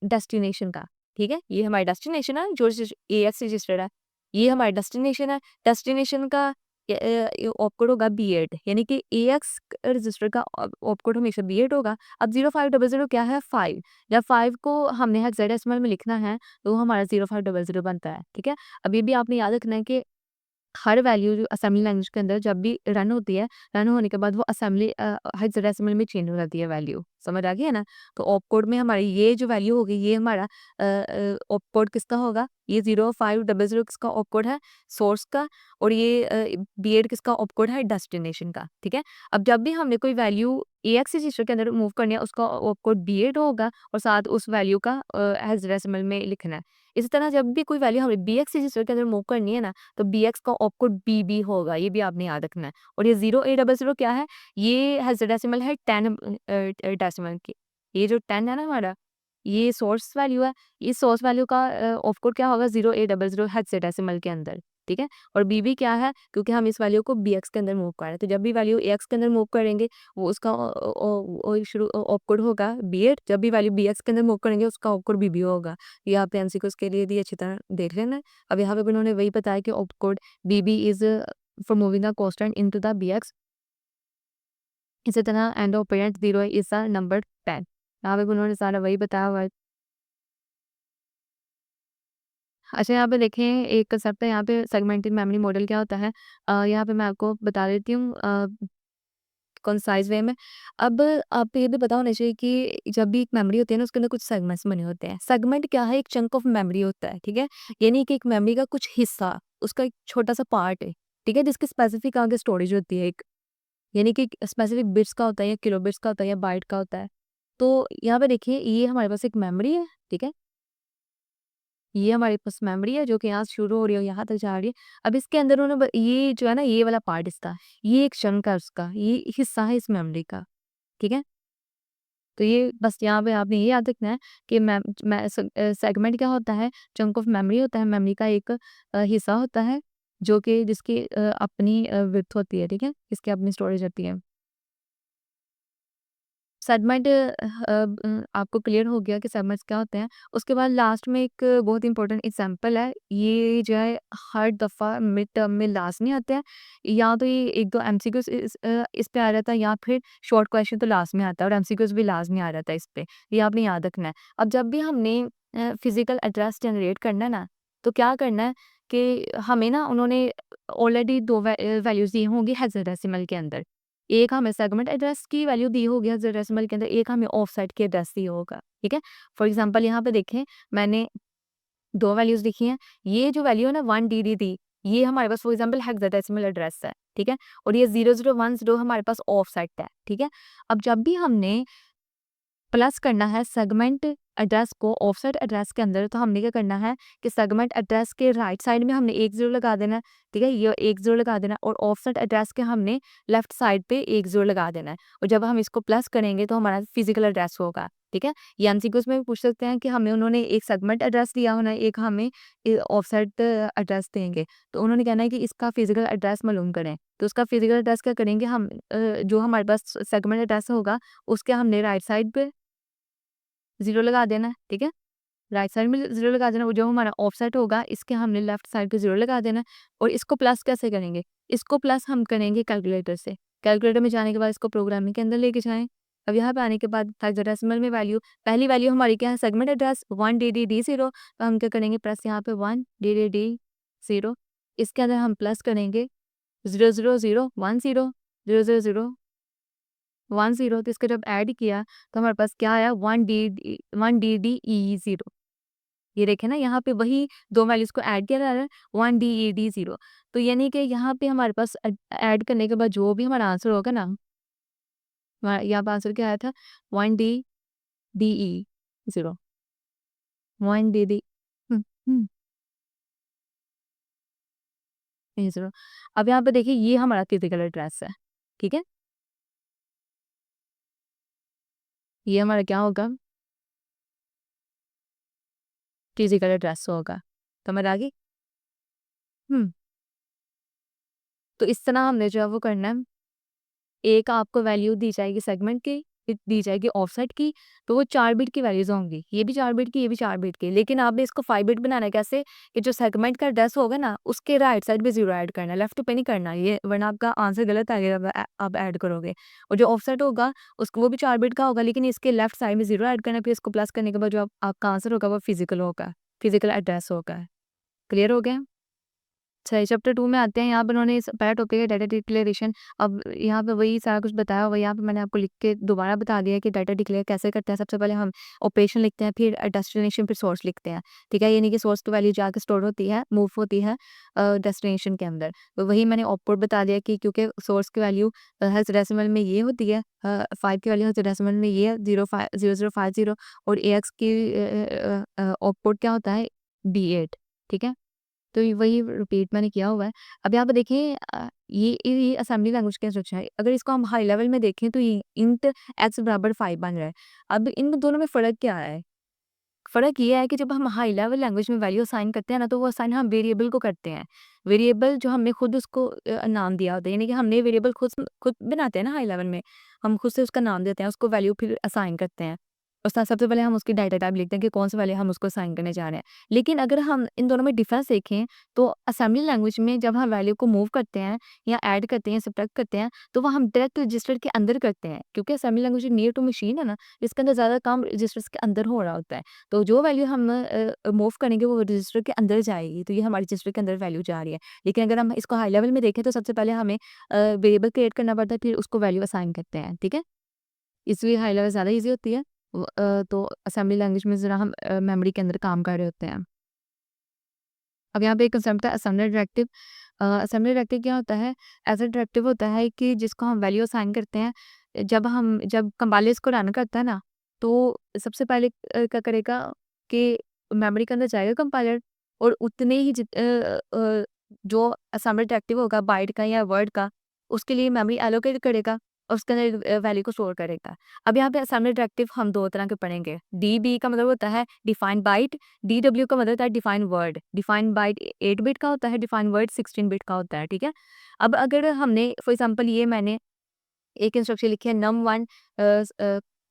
डेस्टिनेशन का, ठीक है? ये हमारी डेस्टिनेशन है जो AX रजिस्टर्ड है, ये हमारी डेस्टिनेशन है। डेस्टिनेशन का ऑपकोड होगा B8, यानी कि AX रजिस्टर का ऑपकोड हमेशा B8 होगा। अब 0500 क्या है? 5। जब 5 को हमने हेक्साडेसिमल में लिखना है तो वो हमारा 0500 बनता है, ठीक है? अब ये भी आपने याद रखना है कि हर वैल्यू जो असेंबली लैंग्वेज के अंदर जब भी रन होती है, रन होने के बाद वो असेंबली हेक्साडेसिमल में चेंज हो जाती है वैल्यू, समझ आ गई है ना? तो ऑप कोड में हमारी ये जो वैल्यू होगी ये हमारा ऑप कोड किसका होगा? ये 0500 किसका ऑप कोड है? सोर्स का। और ये B8 किसका ऑप कोड है? डेस्टिनेशन का, ठीक है? अब जब भी हमने कोई वैल्यू AX रजिस्टर के अंदर मूव करनी है उसका ऑप कोड B8 होगा और साथ उस वैल्यू का हेक्साडेसिमल में लिखना है। इसी तरह जब भी कोई वैल्यू हमें BX रजिस्टर के अंदर मूव करनी है ना, तो BX का ऑपकोड BB होगा, ये भी आपने याद रखना है। और ये 0800 क्या है? ये हेक्साडेसिमल है 10 डेसिमल की। ये जो 10 है ना हमारा, ये सोर्स वैल्यू है। इस सोर्स वैल्यू का ऑपकोड क्या होगा? 0800 हेक्साडेसिमल के अंदर, ठीक है? और BB क्या है? क्योंकि हम इस वैल्यू को BX के अंदर मूव कर रहे हैं, तो जब भी वैल्यू AX के अंदर मूव करेंगे, वो उसका शुरू ऑपकोड होगा B8। जब भी वैल्यू BX के अंदर मूव करेंगे, उसका ऑपकोड BB होगा। ये आप एमसीक्यूज के लिए भी अच्छी तरह देख लेना। अब यहाँ पे भी उन्होंने वही बताया कि opcode BB is for moving the constant into the BX। इसी तरह end of parent 0 is the number 10। यहाँ पे भी उन्होंने सारा वही बताया हुआ है। अच्छा, यहाँ पे देखें एक कंसेप्ट है यहाँ पे सेगमेंटेड मेमोरी मॉडल क्या होता है? यहाँ पे मैं आपको बता देती हूँ कंसाइज़ वे में। अब आपको ये भी पता होना चाहिए कि जब भी एक मेमोरी होती है ना उसके अंदर कुछ सेगमेंट्स बने होते हैं। सेगमेंट क्या है? एक चंक ऑफ मेमोरी होता है, ठीक है? यानी कि एक मेमोरी का कुछ हिस्सा, उसका एक छोटा-सा पार्ट है, ठीक है? जिसकी स्पेसिफिक आगे स्टोरेज होती है एक, यानी कि स्पेसिफिक बिट्स का होता है या किलो बिट्स का होता है या बाइट का होता है। तो यहाँ पे देखिए ये हमारे पास एक मेमोरी है, ठीक है? ये हमारे पास मेमोरी है जो कि यहाँ से शुरू हो रही है और यहाँ तक जा रही है। अब इसके अंदर उन्होंने ये जो है ना ये वाला पार्ट इसका, ये एक चंक है उसका, ये हिस्सा है इस मेमोरी का, ठीक है? तो ये बस यहाँ पे आपने ये याद रखना है कि सेगमेंट क्या होता है? चंक ऑफ मेमोरी होता है, मेमोरी का एक हिस्सा होता है जो कि जिसकी अपनी विड्थ होती है, ठीक है? इसकी अपनी स्टोरेज होती है। सेगमेंट आपको क्लियर हो गया कि सेगमेंट्स क्या होते हैं। उसके बाद लास्ट में एक बहुत इंपॉर्टेंट एग्जांपल है। ये जो है हर दफ़ा मिड टर्म में लास्ट नहीं आते हैं। या तो ये 1-2 एमसीक्यूज़ इस पे आ जाता है या फिर शॉर्ट क्वेश्चन तो लास्ट में आता है और एमसीक्यूज़ भी लास्ट में आ जाता है इस पे। ये आपने याद रखना है। अब जब भी हमने फिज़िकल एड्रेस जनरेट करना है ना, तो क्या करना है कि हमें ना उन्होंने ऑलरेडी 2 वैल्यूज़ दी होंगी हेक्साडेसिमल के अंदर। एक हमें सेगमेंट एड्रेस की वैल्यू दी होगी हेक्साडेसिमल के अंदर, एक हमें ऑफसेट के एड्रेस दिया होगा, ठीक है? फॉर एग्जांपल यहाँ पे देखें मैंने 2 वैल्यूज़ लिखी हैं। ये जो वैल्यू है ना 1 DD थी, ये हमारे पास फॉर एग्जांपल हेक्साडेसिमल एड्रेस है, ठीक है? और ये 0010 हमारे पास ऑफसेट है, ठीक है? अब जब भी हमने प्लस करना है सेगमेंट एड्रेस को ऑफसेट एड्रेस के अंदर, तो हमने क्या करना है कि सेगमेंट एड्रेस के राइट साइड में हमने 1 0 लगा देना है, ठीक है? ये 1 0 लगा देना है और ऑफसेट एड्रेस के हमने लेफ्ट साइड पे 1 0 लगा देना है और जब हम इसको प्लस करेंगे तो हमारा फिजिकल एड्रेस होगा, ठीक है? ये एमसीक्यूज़ में भी पूछ सकते हैं कि हमें उन्होंने एक सेगमेंट एड्रेस दिया होना है, एक हमें ऑफसेट एड्रेस देंगे, तो उन्होंने कहना है कि इसका फिजिकल एड्रेस मालूम करें। तो उसका फिजिकल एड्रेस क्या करेंगे हम, जो हमारे पास सेगमेंट एड्रेस होगा उसके हमने राइट साइड पे 0 लगा देना है, ठीक है? राइट साइड में 0 लगा देना, वो जो हमारा ऑफसेट होगा इसके हमने लेफ्ट साइड पे 0 लगा देना है और इसको प्लस कैसे करेंगे? इसको प्लस हम करेंगे कैलकुलेटर से। कैलकुलेटर में जाने के बाद इसको प्रोग्रामिंग के अंदर लेके जाएँ। अब यहाँ पे आने के बाद हेक्साडेसिमल में वैल्यू, पहली वैल्यू हमारी क्या है? सेगमेंट एड्रेस 1 DDD 0, तो हम क्या करेंगे प्लस यहाँ पे 1 DDD 0, इसके अंदर हम प्लस करेंगे 00010, 0 0 0 1 0, तो इसको जब ऐड किया तो हमारे पास क्या आया 1 डी डी ई 0। ये देखें ना, यहाँ पे वही 2 वैल्यूज़ को ऐड किया जा रहा है 1 डी ई डी 0। तो यानी कि यहाँ पे हमारे पास ऐड करने के बाद जो भी हमारा आंसर होगा ना, यहाँ पे आंसर क्या आया था 1 D D E 0, 1 D D हुँ, हुँ, ई 0। अब यहाँ पे देखिए ये हमारा फिजिकल एड्रेस है, ठीक है? ये हमारा क्या होगा? फिजिकल एड्रेस होगा। समझ आ गई? हुँ, तो इस तरह हमने जो है वो करना है। एक आपको वैल्यू दी जाएगी सेगमेंट की, एक दी जाएगी ऑफसेट की, तो वो 4 बिट की वैल्यूज़ होंगी। ये भी 4 बिट की, ये भी 4 बिट की। लेकिन आपने इसको 5 बिट बनाना है कैसे? कि जो सेगमेंट का एड्रेस होगा ना, उसके राइट साइड पे 0 ऐड करना है, लेफ्ट पे नहीं करना ये, वरना आपका आंसर गलत आ जाएगा जब आप ऐड करोगे। और जो ऑफसेट होगा उसको वो भी 4 बिट का होगा, लेकिन इसके लेफ्ट साइड में 0 ऐड करना है, फिर इसको प्लस करने के बाद जो आपका आंसर होगा वो फिजिकल होगा, फिजिकल एड्रेस होगा। क्लियर हो गया? अच्छा, चैप्टर 2 में आते हैं। यहाँ पे उन्होंने इस पहला टॉपिक है डाटा डिक्लेरेशन। अब यहाँ पे वही सारा कुछ बताया हुआ है, यहाँ पे मैंने आपको लिख के दोबारा बता दिया है कि डाटा डिक्लेयर कैसे करते हैं। सबसे पहले हम ऑपरेशन लिखते हैं, फिर डेस्टिनेशन, फिर सोर्स लिखते हैं, ठीक है? यानी कि सोर्स टू वैल्यू जाके स्टोर होती है, मूव होती है डेस्टिनेशन के अंदर। तो वही मैंने आउटपुट बता दिया कि क्योंकि सोर्स की वैल्यू हेक्साडेसिमल में ये होती है, 5 की वैल्यू हेक्साडेसिमल में ये है 0050, और AX की आउटपुट क्या होता है B8, ठीक है? तो ये वही रिपीट मैंने किया हुआ है। अब यहाँ पे देखिए ये असेंबली लैंग्वेज का इंस्ट्रक्शन है। अगर इसको हम हाई लेवल में देखें तो ये इंट x बराबर 5 बन रहा है। अब इन दोनों में फ़र्क क्या है? फ़र्क ये है कि जब हम हाई लेवल लैंग्वेज में वैल्यू असाइन करते हैं ना, तो वो असाइन हम वेरिएबल को करते हैं। वेरिएबल जो हमने खुद उसको नाम दिया होता है, यानी कि हमने वेरिएबल खुद बनाते हैं ना हाई लेवल में, हम खुद से उसका नाम देते हैं, उसको वैल्यू फिर असाइन करते हैं। उस सबसे पहले हम उसकी डाटा टाइप लिखते हैं कि कौन-सा वैल्यू हम उसको असाइन करने जा रहे हैं। लेकिन अगर हम इन दोनों में डिफरेंस देखें, तो असेंबली लैंग्वेज में जब हम वैल्यू को मूव करते हैं या ऐड करते हैं, सब्ट्रैक्ट करते हैं, तो वो हम डायरेक्ट रजिस्टर के अंदर करते हैं। क्योंकि assembly language near to machine है ना, इसके अंदर ज़्यादा काम रजिस्टर्स के अंदर हो रहा होता है। तो जो वैल्यू हम मूव करेंगे वो रजिस्टर के अंदर जाएगी, तो ये हमारे रजिस्टर के अंदर वैल्यू जा रही है। लेकिन अगर हम इसको हाई लेवल में देखें तो सबसे पहले हमें वेरिएबल क्रिएट करना पड़ता है, फिर उसको वैल्यू असाइन करते हैं, ठीक है? इसलिए हाई लेवल ज़्यादा ईज़ी होती है। तो असेंबली लैंग्वेज में ज़रा हम मेमोरी के अंदर काम कर रहे होते हैं। अब यहाँ पे एक कंसेप्ट है असेंबली डायरेक्टिव। असेंबली डायरेक्टिव क्या होता है? ऐसा डायरेक्टिव होता है कि जिसको हम वैल्यू असाइन करते हैं, जब कंपाइलर इसको रन करता है ना, तो सबसे पहले क्या करेगा कि मेमोरी के अंदर जाएगा कंपाइलर, और उतने ही जो असेंबली डायरेक्टिव होगा बाइट का या वर्ड का, उसके लिए मेमोरी एलोकेट करेगा और उसके अंदर वैल्यू को स्टोर करेगा। अब यहाँ पे असेंबली डायरेक्टिव हम 2 तरह के पढ़ेंगे। डीबी का मतलब होता है डिफाइन बाइट, डीडब्ल्यू का मतलब होता है define word. Define byte 8 bit का होता है, डिफाइन वर्ड 16 बिट का होता है, ठीक है? अब अगर हमने फॉर एग्जांपल ये मैंने एक इंस्ट्रक्शन लिखी है num1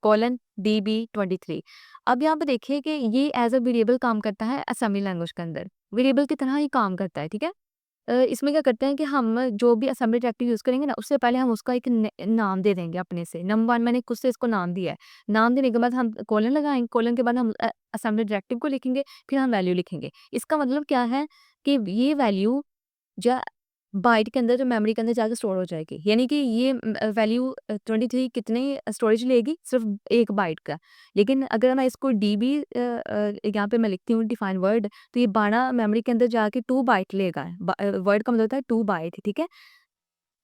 कोलन db23। अब यहाँ पे देखिए कि ये एज़ अ वेरिएबल काम करता है असेंबली लैंग्वेज के अंदर। वेरिएबल की तरह ही काम करता है, ठीक है? इसमें क्या करते हैं कि हम जो भी असेंबली डायरेक्टिव यूज़ करेंगे ना, उससे पहले हम उसका एक नाम दे देंगे अपने से। num1 मैंने खुद से इसको नाम दिया है। नाम देने के बाद हम कोलन लगाएँगे, कोलन के बाद हम असेंबली डायरेक्टिव को लिखेंगे, फिर हम वैल्यू लिखेंगे। इसका मतलब क्या है कि ये वैल्यू जा बाइट के अंदर, जो मेमोरी के अंदर जाके स्टोर हो जाएगी। यानी कि ये वैल्यू 23 कितने स्टोरेज लेगी? सिर्फ़ 1 बाइट का। लेकिन अगर मैं इसको डीबी यहाँ पे मैं लिखती हूँ डिफाइन वर्ड, तो ये 12 मेमोरी के अंदर जाके 2 बाइट लेगा। वर्ड का मतलब होता है 2 बाइट, ठीक है?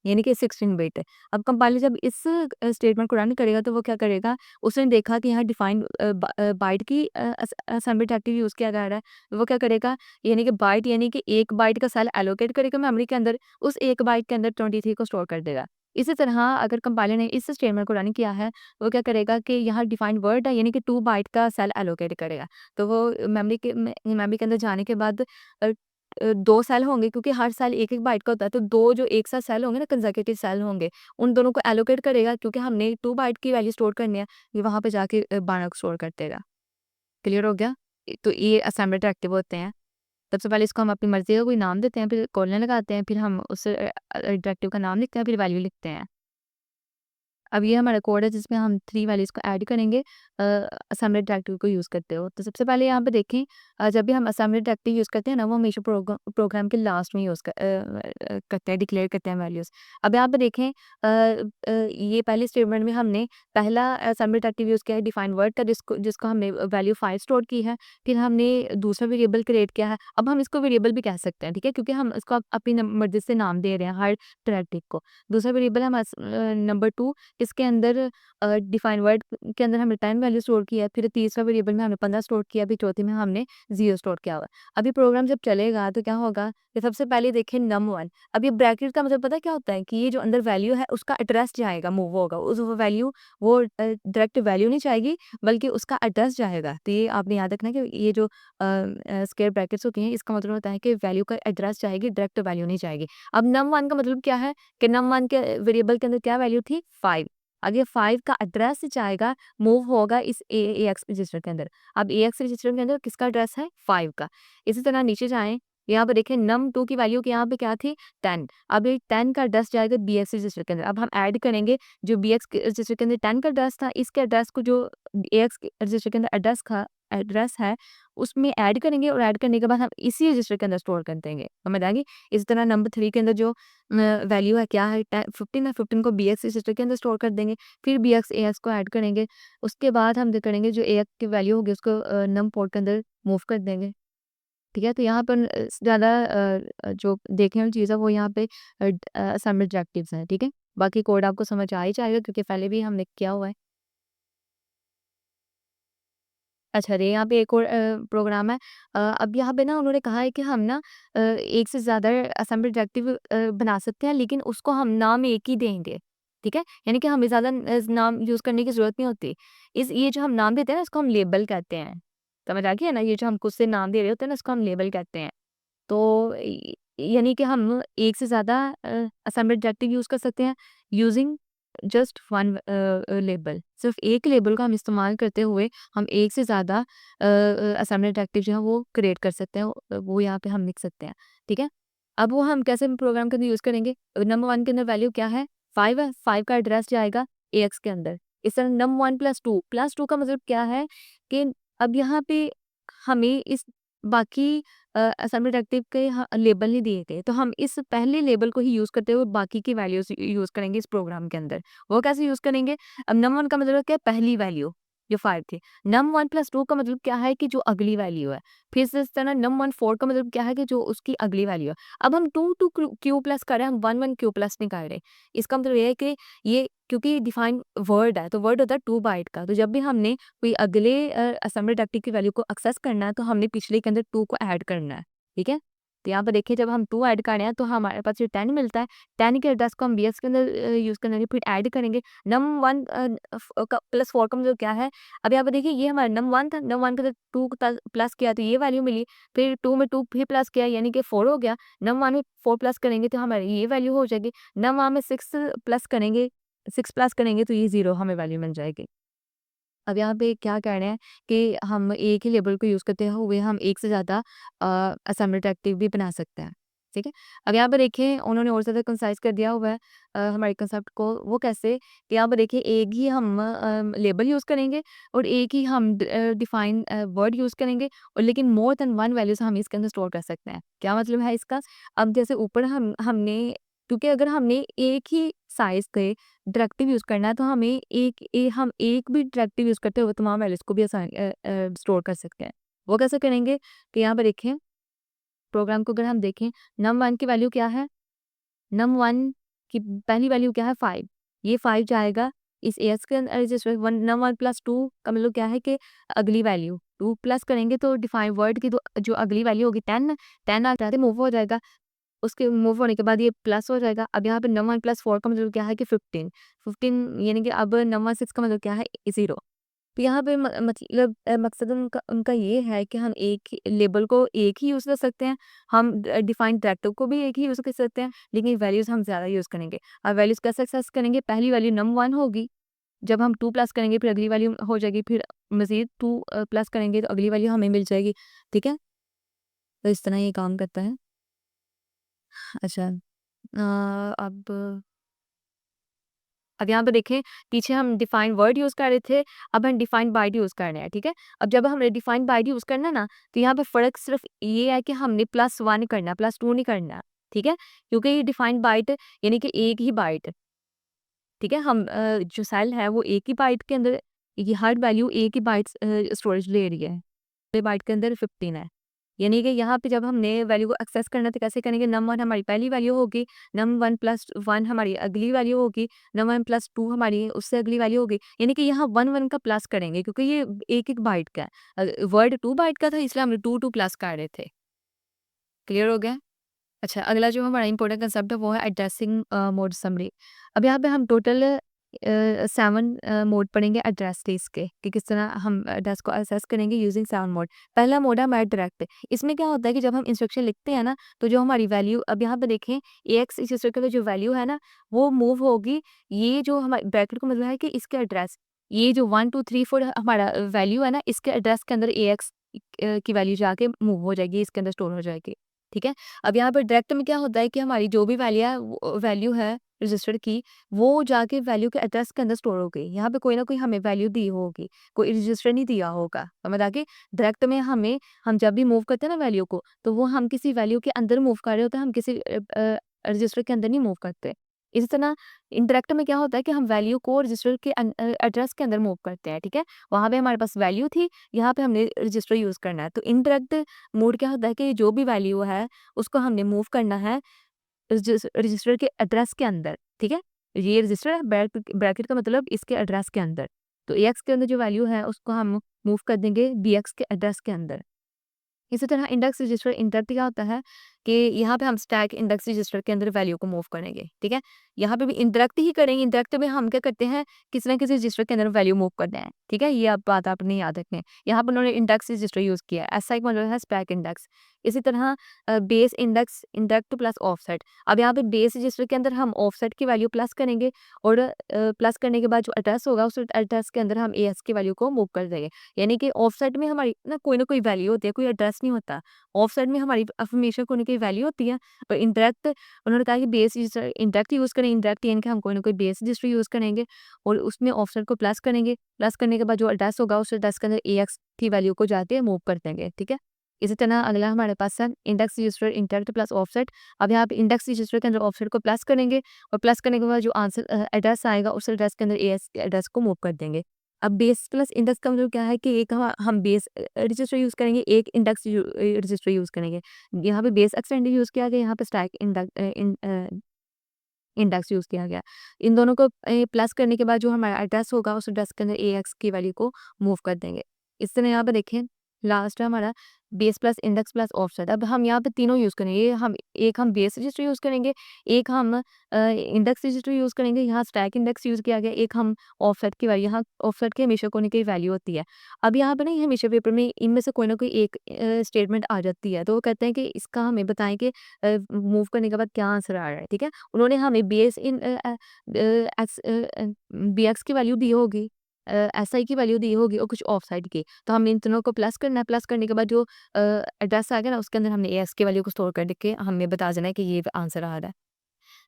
यानी कि 16 बिट। अब कंपाइलर जब इस स्टेटमेंट को रन करेगा तो वो क्या करेगा, उसने देखा कि यहाँ डिफाइन बाइट की असेंबली डायरेक्टिव यूज़ किया जा रहा है। वो क्या करेगा, यानी कि बाइट, यानी कि 1 बाइट का सेल एलोकेट करेगा मेमोरी के अंदर, उस 1 बाइट के अंदर 23 को स्टोर कर देगा। इसी तरह अगर कंपाइलर ने इस स्टेटमेंट को रन किया है, वो क्या करेगा कि यहाँ डिफाइन वर्ड है, यानी कि 2 बाइट का सेल एलोकेट करेगा। तो वो मेमोरी के अंदर जाने के बाद 2 सेल होंगे, क्योंकि हर सेल 1-1 बाइट का होता है, तो 2 जो एक साथ सेल होंगे ना, कंसेक्यूटिव सेल होंगे, उन दोनों को एलोकेट करेगा, क्योंकि हमने 2 बाइट की वैल्यू स्टोर करनी है, ये वहाँ पे जाके 12 को स्टोर कर देगा। क्लियर हो गया? तो ये असेंबली डायरेक्टिव होते हैं। सबसे पहले इसको हम अपनी मर्ज़ी का कोई नाम देते हैं, फिर कोलन लगाते हैं, फिर हम उस डायरेक्टिव का नाम लिखते हैं, फिर वैल्यू लिखते हैं। अब ये हमारा कोड है जिसमें हम 3 वैल्यूज़ को ऐड करेंगे असेंबली डायरेक्टरी को यूज़ करते हो। तो सबसे पहले यहाँ पे देखें जब भी हम असेंबली डायरेक्टरी यूज़ करते हैं ना, वो हमेशा प्रोग्राम के लास्ट में करते हैं, डिक्लेयर करते हैं वैल्यूज़। अब यहाँ पे देखें ये पहले स्टेटमेंट में हमने पहला असेंबली डायरेक्टरी यूज़ किया है डिफाइन वर्ड का, जिसको हमने वैल्यू 5 स्टोर की है। फिर हमने दूसरा वेरिएबल क्रिएट किया है। अब हम इसको वेरिएबल भी कह सकते हैं, ठीक है? क्योंकि हम इसको अपनी मर्ज़ी से नाम दे रहे हैं हर डायरेक्टरी को। दूसरा वेरिएबल है नंबर 2, इसके अंदर डिफाइन वर्ड के अंदर हमने 10 वैल्यू स्टोर किया है, फिर तीसरा वेरिएबल में हमने 15 स्टोर किया, फिर चौथे में हमने 0 स्टोर किया हुआ है। अभी प्रोग्राम जब चलेगा तो क्या होगा कि सबसे पहले देखें num1। अब ये ब्रैकेट का मतलब पता है क्या होता है कि ये जो अंदर वैल्यू है उसका एड्रेस जाएगा, मूव होगा। उस वैल्यू वो डायरेक्ट वैल्यू नहीं जाएगी, बल्कि उसका एड्रेस जाएगा। तो ये आपने याद रखना है कि ये जो स्क्वायर ब्रैकेट्स होती हैं, इसका मतलब होता है कि वैल्यू का एड्रेस जाएगी, डायरेक्ट वैल्यू नहीं जाएगी। अब num1 का मतलब क्या है कि num1 के वेरिएबल के अंदर क्या वैल्यू थी 5। अब ये 5 का एड्रेस जाएगा, मूव होगा इस AX रजिस्टर के अंदर। अब AX रजिस्टर के अंदर किसका एड्रेस है 5 का। इसी तरह नीचे जाएँ, यहाँ पे देखें num2 की वैल्यू यहाँ पे क्या थी 10। अब ये 10 का एड्रेस जाएगा BX रजिस्टर के अंदर। अब हम ऐड करेंगे जो BX के रजिस्टर के अंदर 10 का एड्रेस था, इसके एड्रेस को जो AX के रजिस्टर के अंदर एड्रेस है, उसमें ऐड करेंगे और ऐड करने के बाद हम इसी रजिस्टर के अंदर स्टोर कर देंगे। समझ आ गई? इसी तरह नंबर 3 के अंदर जो वैल्यू है क्या है 15 है, 15 को BX रजिस्टर के अंदर स्टोर कर देंगे, फिर BX AX को ऐड करेंगे। उसके बाद हम करेंगे जो AX की वैल्यू होगी उसको नम पोर्ट के अंदर मूव कर देंगे। ठीक है? तो यहाँ पर ज़्यादा जो देखने वाली चीज़ है वो यहाँ पे असाइनमेंट ऑब्जेक्टिव्स हैं, ठीक है? बाकी कोड आपको समझ आ ही जाएगा क्योंकि पहले भी हमने किया हुआ है। अच्छा, यहाँ पे एक और प्रोग्राम है। अब यहाँ पे ना उन्होंने कहा है कि हम ना एक से ज़्यादा असेंबली डायरेक्टिव बना सकते हैं, लेकिन उसको हम नाम एक ही देंगे, ठीक है? यानी कि हमें ज़्यादा नाम यूज़ करने की ज़रूरत नहीं होती। ये जो हम नाम देते हैं ना, इसको हम लेबल कहते हैं। समझ आ गया ना? ये जो हम खुद से नाम दे रहे होते हैं ना, इसको हम लेबल कहते हैं। तो यानी कि हम एक से ज़्यादा असेंबली डायरेक्टिव यूज़ कर सकते हैं यूजिंग जस्ट वन लेबल। सिर्फ एक लेबल का हम इस्तेमाल करते हुए हम एक से ज़्यादा असेंबली डायरेक्टिव जो है वो क्रिएट कर सकते हैं, वो यहाँ पे हम लिख सकते हैं, ठीक है? अब वो हम कैसे प्रोग्राम के अंदर यूज़ करेंगे? नंबर 1 के अंदर वैल्यू क्या है? 5 है, 5 का एड्रेस जाएगा AX के अंदर। इस तरह नम 1 प्लस 2 का मतलब क्या है कि अब यहाँ पे हमें इस बाकी असेंबली डायरेक्टिव के लेबल नहीं दिए गए, तो हम इस पहले लेबल को ही यूज़ करते हुए बाकी की वैल्यूज़ यूज़ करेंगे इस प्रोग्राम के अंदर। वो कैसे यूज़ करेंगे? अब num1 का मतलब क्या है? पहली वैल्यू जो 5 थी। num1 प्लस 2 का मतलब क्या है कि जो अगली वैल्यू है। फिर से इस तरह num1 4 का मतलब क्या है कि जो उसकी अगली वैल्यू है। अब हम 2 क्यू प्लस कर रहे हैं, हम 1 क्यू प्लस नहीं कर रहे। इसका मतलब ये है कि ये क्योंकि डिफाइन वर्ड है, तो वर्ड होता है 2 बाइट का। तो जब भी हमने कोई अगले असेंबली डायरेक्टरी की वैल्यू को एक्सेस करना है, तो हमने पिछले के अंदर 2 को ऐड करना है, ठीक है? तो यहाँ पर देखिए जब हम 2 ऐड कर रहे हैं, तो हमारे पास जो 10 मिलता है, 10 के एड्रेस को हम BX के अंदर यूज़ करेंगे, फिर ऐड करेंगे। num1 का प्लस 4 का मतलब क्या है? अब यहाँ पे देखिए ये हमारा num1 था, num1 के अंदर 2 प्लस किया तो ये वैल्यू मिली, फिर 2 में 2 फिर प्लस किया यानी कि 4 हो गया। num1 में 4 प्लस करेंगे तो हमारी ये वैल्यू हो जाएगी। num1 में 6 प्लस करेंगे तो ये 0 हमें वैल्यू मिल जाएगी। अब यहाँ पे क्या कह रहे हैं कि हम एक ही लेबल को यूज़ करते हुए हम एक से ज़्यादा असेंबली डायरेक्टिव भी बना सकते हैं, ठीक है? अब यहाँ पे देखिए उन्होंने और ज़्यादा कंसाइज़ कर दिया हुआ है हमारे कंसेप्ट को, वो कैसे कि यहाँ पे देखिए एक ही हम लेबल यूज़ करेंगे और एक ही हम डिफाइन वर्ड यूज़ करेंगे और लेकिन मोर देन वन वैल्यूज़ हम इसके अंदर स्टोर कर सकते हैं। क्या मतलब है इसका? अब जैसे ऊपर हमने क्योंकि अगर हमने एक ही साइज़ के डायरेक्टिव यूज़ करना है तो हमें हम एक भी डायरेक्टिव यूज़ करते हुए तमाम वैल्यूज़ को भी स्टोर कर सकते हैं। वो कैसे करेंगे कि यहाँ पे देखें, प्रोग्राम को अगर हम देखें num1 की वैल्यू क्या है? num1 की पहली वैल्यू क्या है 5। ये 5 जाएगा इस एएक्स के रजिस्टर 1 num1 प्लस 2 का मतलब क्या है कि अगली वैल्यू 2 प्लस करेंगे तो डिफाइन वर्ड की जो अगली वैल्यू होगी 10, 10 आ जाते मूव हो जाएगा। उसके मूव होने के बाद ये प्लस हो जाएगा। अब यहाँ पे num1 प्लस 4 का मतलब क्या है कि 15, 15 यानी कि अब num1 6 का मतलब क्या है 0। तो यहाँ पे मतलब मकसद उनका उनका ये है कि हम एक ही लेबल को एक ही यूज़ कर सकते हैं, हम डिफाइंड डायरेक्टिव को भी एक ही यूज़ कर सकते हैं, लेकिन वैल्यूज़ हम ज़्यादा यूज़ करेंगे। अब वैल्यूज़ कैसे एक्सेस करेंगे? पहली वैल्यू num1 होगी, जब हम 2 प्लस करेंगे फिर अगली वैल्यू हो जाएगी, फिर मज़ीद 2 प्लस करेंगे तो अगली वैल्यू हमें मिल जाएगी, ठीक है? तो इस तरह ये काम करता है। अच्छा अब अब यहाँ पे देखें, पीछे हम डिफाइन वर्ड यूज़ कर रहे थे, अब हम डिफाइन बाइट यूज़ कर रहे हैं, ठीक है? अब जब हमने डिफाइन बाइट यूज़ करना है ना, तो यहाँ पे फ़र्क सिर्फ ये है कि हमने +1 करना है, +2 नहीं करना, ठीक है? क्योंकि ये डिफाइन बाइट यानी कि एक ही बाइट, ठीक है? जो सेल है वो एक ही बाइट के अंदर, ये हर वैल्यू एक ही बाइट्स स्टोरेज ले रही है। बाइट के अंदर 15 है। यानी कि यहाँ पे जब हमने वैल्यू को एक्सेस करना है तो कैसे करेंगे, num1 हमारी पहली वैल्यू होगी, num1 प्लस 1 हमारी अगली वैल्यू होगी, num1 प्लस 2 हमारी उससे अगली वैल्यू होगी। यानी कि यहाँ 1 का प्लस करेंगे क्योंकि ये एक-एक बाइट का है। वर्ड 2 बाइट का था इसलिए हमने 2 प्लस कर रहे थे। क्लियर हो गया? अच्छा, अगला जो हमारा इम्पोर्टेंट कंसेप्ट है वो है एड्रेसिंग मोड समरी। अब यहाँ पे हम टोटल 7 मोड पढ़ेंगे एड्रेस लिस्ट के, कि किस तरह हम एड्रेस को एक्सेस करेंगे यूजिंग 7 मोड। पहला मोड है हमारा डायरेक्ट। इसमें क्या होता है कि जब हम इंस्ट्रक्शन लिखते हैं ना, तो जो हमारी वैल्यू, अब यहाँ पे देखें, एक्स इस इंस्ट्रक्शन की जो वैल्यू है ना, वो मूव होगी। ये जो हमारे ब्रैकेट का मतलब है कि इसके एड्रेस, ये जो 1 2 3 4 हमारा वैल्यू है ना, इसके एड्रेस के अंदर एक्स की वैल्यू जाके मूव हो जाएगी, इसके अंदर स्टोर हो जाएगी। ठीक है? अब यहाँ पर डायरेक्ट में क्या होता है कि हमारी जो भी वैल्यू है रजिस्टर की, वो जाके वैल्यू के एड्रेस के अंदर स्टोर हो गई। यहाँ पे कोई ना कोई हमें वैल्यू दी होगी, कोई रजिस्टर नहीं दिया होगा। समझ आ गई? डायरेक्ट में हम जब भी मूव करते हैं ना वैल्यू को, तो वो हम किसी वैल्यू के अंदर मूव कर रहे होते हैं, हम किसी रजिस्टर के अंदर नहीं मूव करते। इसी तरह इनडायरेक्ट में क्या होता है कि हम वैल्यू को रजिस्टर के एड्रेस के अंदर मूव करते हैं, ठीक है? वहाँ पे हमारे पास वैल्यू थी, यहाँ पे हमने रजिस्टर यूज़ करना है। तो इनडायरेक्ट मोड क्या होता है कि जो भी वैल्यू है, उसको हमने मूव करना है रजिस्टर के एड्रेस के अंदर, ठीक है? ये रजिस्टर है, ब्रैकेट का मतलब इसके एड्रेस के अंदर। तो एक्स के अंदर जो वैल्यू है उसको हम मूव कर देंगे बीएक्स के एड्रेस के अंदर। इसी तरह इंडेक्स रजिस्टर इंडायरेक्ट क्या होता है कि यहाँ पे हम स्टैक इंडेक्स रजिस्टर के अंदर वैल्यू को मूव करेंगे, ठीक है? यहाँ पे भी इंडायरेक्ट ही करेंगे। इंडायरेक्ट में हम क्या करते हैं, किसी न किसी रजिस्टर के अंदर वैल्यू मूव करते हैं, ठीक है? ये आप बात आपने याद रखनी है। यहाँ पर उन्होंने इंडेक्स रजिस्टर यूज़ किया है, ऐसा एक मतलब है स्टैक इंडेक्स। इसी तरह base index indirect plus offset. अब यहाँ पे बेस रजिस्टर के अंदर हम ऑफसेट की वैल्यू प्लस करेंगे और प्लस करने के बाद जो एड्रेस होगा उस एड्रेस के अंदर हम एएस की वैल्यू को मूव कर देंगे। यानी कि ऑफसेट में हमारी ना कोई वैल्यू होती है, कोई एड्रेस नहीं होता। ऑफसेट में हमारी हमेशा कोई ना कोई वैल्यू होती है। और इंडायरेक्ट उन्होंने कहा कि बेस रजिस्टर इंडायरेक्ट यूज़ करें, इंडायरेक्ट यानी कि हम कोई ना कोई बेस रजिस्टर यूज़ करेंगे और उसमें ऑफसेट को प्लस करेंगे। प्लस करने के बाद जो एड्रेस होगा उस एड्रेस के अंदर एएक्स की वैल्यू को जाके मूव कर देंगे, ठीक है? इसी तरह अगला हमारे पास है index register indirect plus offset. अब यहाँ पे इंडेक्स रजिस्टर के अंदर ऑफसेट को प्लस करेंगे और प्लस करने के बाद जो आंसर एड्रेस आएगा उस एड्रेस के अंदर एएस एड्रेस को मूव कर देंगे। अब बेस प्लस इंडेक्स का मतलब क्या है कि एक हम बेस रजिस्टर यूज़ करेंगे, एक इंडेक्स रजिस्टर यूज़ करेंगे। यहाँ पे बेस एक्सटेंडेड यूज़ किया गया, यहाँ पे स्टैक इंडेक्स यूज़ किया गया। इन दोनों को प्लस करने के बाद जो हमारा एड्रेस होगा उस एड्रेस के अंदर एएक्स की वैल्यू को मूव कर देंगे। इस तरह यहाँ पे देखें, लास्ट है हमारा base plus index plus offset. अब हम यहाँ पे तीनों यूज़ करेंगे। एक हम बेस रजिस्टर यूज़ करेंगे, एक हम इंडेक्स रजिस्टर यूज़ करेंगे, यहाँ स्टैक इंडेक्स यूज़ किया गया, एक हम ऑफसेट की वैल्यू, यहाँ ऑफसेट की हमेशा कोई ना कोई वैल्यू होती है। अब यहाँ पे ना हमेशा पेपर में इनमें से कोई ना कोई एक स्टेटमेंट आ जाती है, तो वो कहते हैं कि इसका हमें बताएं कि मूव करने के बाद क्या आंसर आ रहा है, ठीक है? उन्होंने हमें बीएक्स की वैल्यू दी होगी, एसआई की वैल्यू दी होगी और कुछ ऑफ साइड की। तो हमने इन तीनों को प्लस करना है, प्लस करने के बाद जो एड्रेस आ गया ना उसके अंदर हमने एएस की वैल्यू को स्टोर कर के हमें बता देना है कि ये आंसर आ रहा है।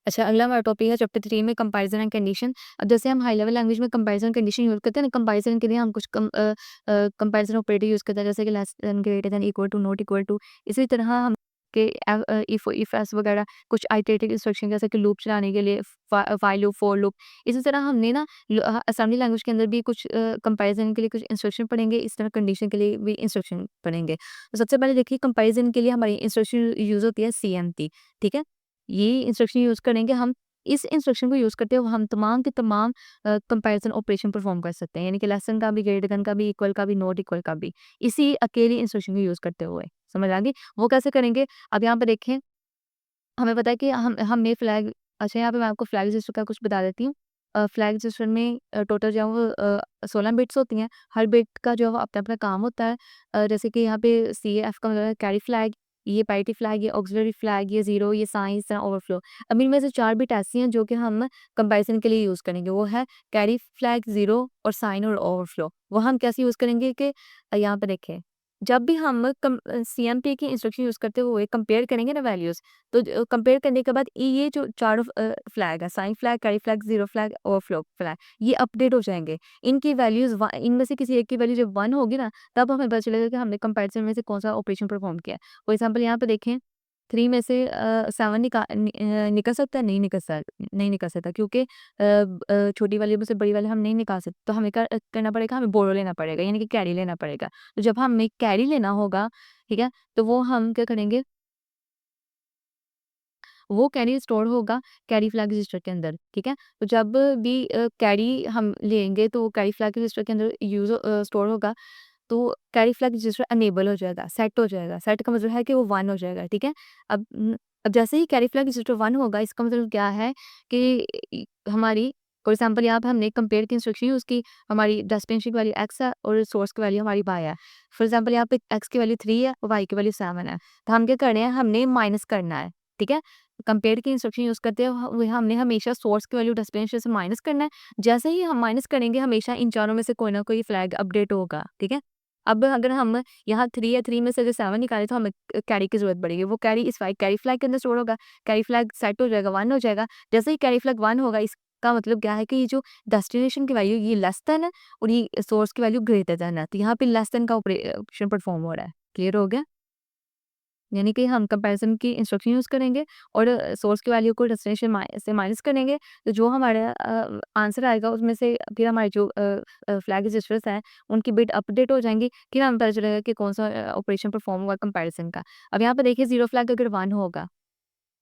अच्छा, अगला हमारा टॉपिक है चैप्टर 3 में कंपैरिजन एंड कंडीशन। अब जैसे हम हाई लेवल लैंग्वेज में कंपैरिजन कंडीशन यूज़ करते हैं ना, कंपैरिजन के लिए हम कुछ कंपैरिजन ऑपरेटर यूज़ करते हैं, जैसे कि less than, greater than, equal to, not equal to. इसी तरह हम के इफ एल्स वगैरह कुछ आइटरेटिव इंस्ट्रक्शन जैसे कि लूप चलाने के लिए व्हाइल लूप, फॉर लूप। इसी तरह हमने ना असेंबली लैंग्वेज के अंदर भी कुछ कंपैरिजन के लिए कुछ इंस्ट्रक्शन पढ़ेंगे, इस तरह कंडीशन के लिए भी इंस्ट्रक्शन पढ़ेंगे। तो सबसे पहले देखिए, कंपैरिजन के लिए हमारी इंस्ट्रक्शन यूज़ होती है सीएमटी, ठीक है? ये इंस्ट्रक्शन यूज़ करेंगे हम। इस इंस्ट्रक्शन को यूज़ करते हुए हम तमाम के तमाम कंपैरिजन ऑपरेशन परफॉर्म कर सकते हैं, यानी कि लेस देन का भी, ग्रेटर देन का भी, इक्वल का भी, नॉट इक्वल का भी, इसी अकेली इंस्ट्रक्शन को यूज़ करते हुए। समझ आ गई? वो कैसे करेंगे? अब यहाँ पे देखें, हमें पता है कि हमने फ्लैग, अच्छा यहाँ पे मैं आपको फ्लैग रजिस्टर का कुछ बता देती हूँ। फ्लैग रजिस्टर में टोटल जो है वो 16 बिट्स होती हैं। हर बिट का जो है वो अपना-अपना काम होता है। जैसे कि यहाँ पे सीएफ का मतलब है कैरी फ्लैग, ये पैरिटी फ्लैग, ये ऑक्सिलरी फ्लैग, ये ज़ीरो, ये साइन, इस तरह ओवरफ्लो। अब इनमें से 4 बिट ऐसी हैं जो कि हम कंपैरिज़न के लिए यूज़ करेंगे। वो है कैरी फ्लैग, ज़ीरो और साइन और ओवरफ्लो। वो हम कैसे यूज़ करेंगे कि यहाँ पे देखें, जब भी हम सीएमपी की इंस्ट्रक्शन यूज़ करते हुए कंपेयर करेंगे ना वैल्यूज़, तो कंपेयर करने के बाद ये जो चारों फ्लैग है, sign flag, carry flag, zero flag और फ्लो फ्लैग, ये अपडेट हो जाएँगे। इनकी वैल्यूज़ व इनमें से किसी एक की वैल्यू जब 1 होगी ना, तब हमें पता चलेगा कि हमने कंपैरिज़न में से कौन-सा ऑपरेशन परफ़ॉर्म किया है। फॉर एग्ज़ाम्पल यहाँ पे देखें, 3 में से 7 निकल सकता है? नहीं निकल सकता, क्योंकि छोटी वाली में से बड़ी वाली हम नहीं निकाल सकते। तो हमें करना पड़ेगा, हमें बोरो लेना पड़ेगा, यानी कि कैरी लेना पड़ेगा। तो जब हमें कैरी लेना होगा, ठीक है? तो वो हम क्या करेंगे, वो कैरी स्टोर होगा कैरी फ्लैग रजिस्टर के अंदर, ठीक है? तो जब भी कैरी हम लेंगे, तो वो कैरी फ्लैग रजिस्टर के अंदर स्टोर होगा, तो कैरी फ्लैग रजिस्टर अनेबल हो जाएगा, सेट हो जाएगा। सेट का मतलब है कि वो 1 हो जाएगा, ठीक है? अब जैसे ही कैरी फ्लैग रजिस्टर 1 होगा, इसका मतलब क्या है कि हमारी फॉर एग्ज़ाम्पल यहाँ पे हमने कंपेयर की इंस्ट्रक्शन यूज़ की, हमारी डेस्टिनेशन की वैल्यू x है और सोर्स की वैल्यू हमारी y है। फॉर एग्ज़ाम्पल यहाँ पे x की वैल्यू 3 है और y की वैल्यू 7 है। तो हम क्या करना है, हमने माइनस करना है, ठीक है? कंपेयर की इंस्ट्रक्शन यूज़ करते हुए हमने हमेशा सोर्स की वैल्यू डेस्टिनेशन से माइनस करना है। जैसे ही हम माइनस करेंगे, हमेशा इन चारों में से कोई ना कोई फ्लैग अपडेट होगा, ठीक है? अब अगर हम यहाँ 3 है, 3 में से अगर 7 निकालें, तो हमें कैरी की ज़रूरत पड़ेगी। वो कैरी इस कैरी फ्लैग के अंदर स्टोर होगा, कैरी फ्लैग सेट हो जाएगा, 1 हो जाएगा। जैसे ही कैरी फ्लैग 1 होगा, इसका मतलब क्या है कि ये जो डेस्टिनेशन की वैल्यू ये लेस देन है और ये सोर्स की वैल्यू ग्रेटर देन है। तो यहाँ पे लेस देन का ऑपरेशन परफॉर्म हो रहा है। क्लियर हो गया? यानी कि हम कंपैरिज़न की इंस्ट्रक्शन यूज़ करेंगे और सोर्स की वैल्यू को डेस्टिनेशन से माइनस करेंगे, तो जो हमारा आंसर आएगा उसमें से फिर हमारे जो फ्लैग रजिस्टर्स हैं, उनकी बिट अपडेट हो जाएँगी। फिर हमें पता चलेगा कि कौन-सा ऑपरेशन परफॉर्म हुआ कंपैरिज़न का। अब यहाँ पे देखिए, ज़ीरो फ्लैग अगर 1 होगा,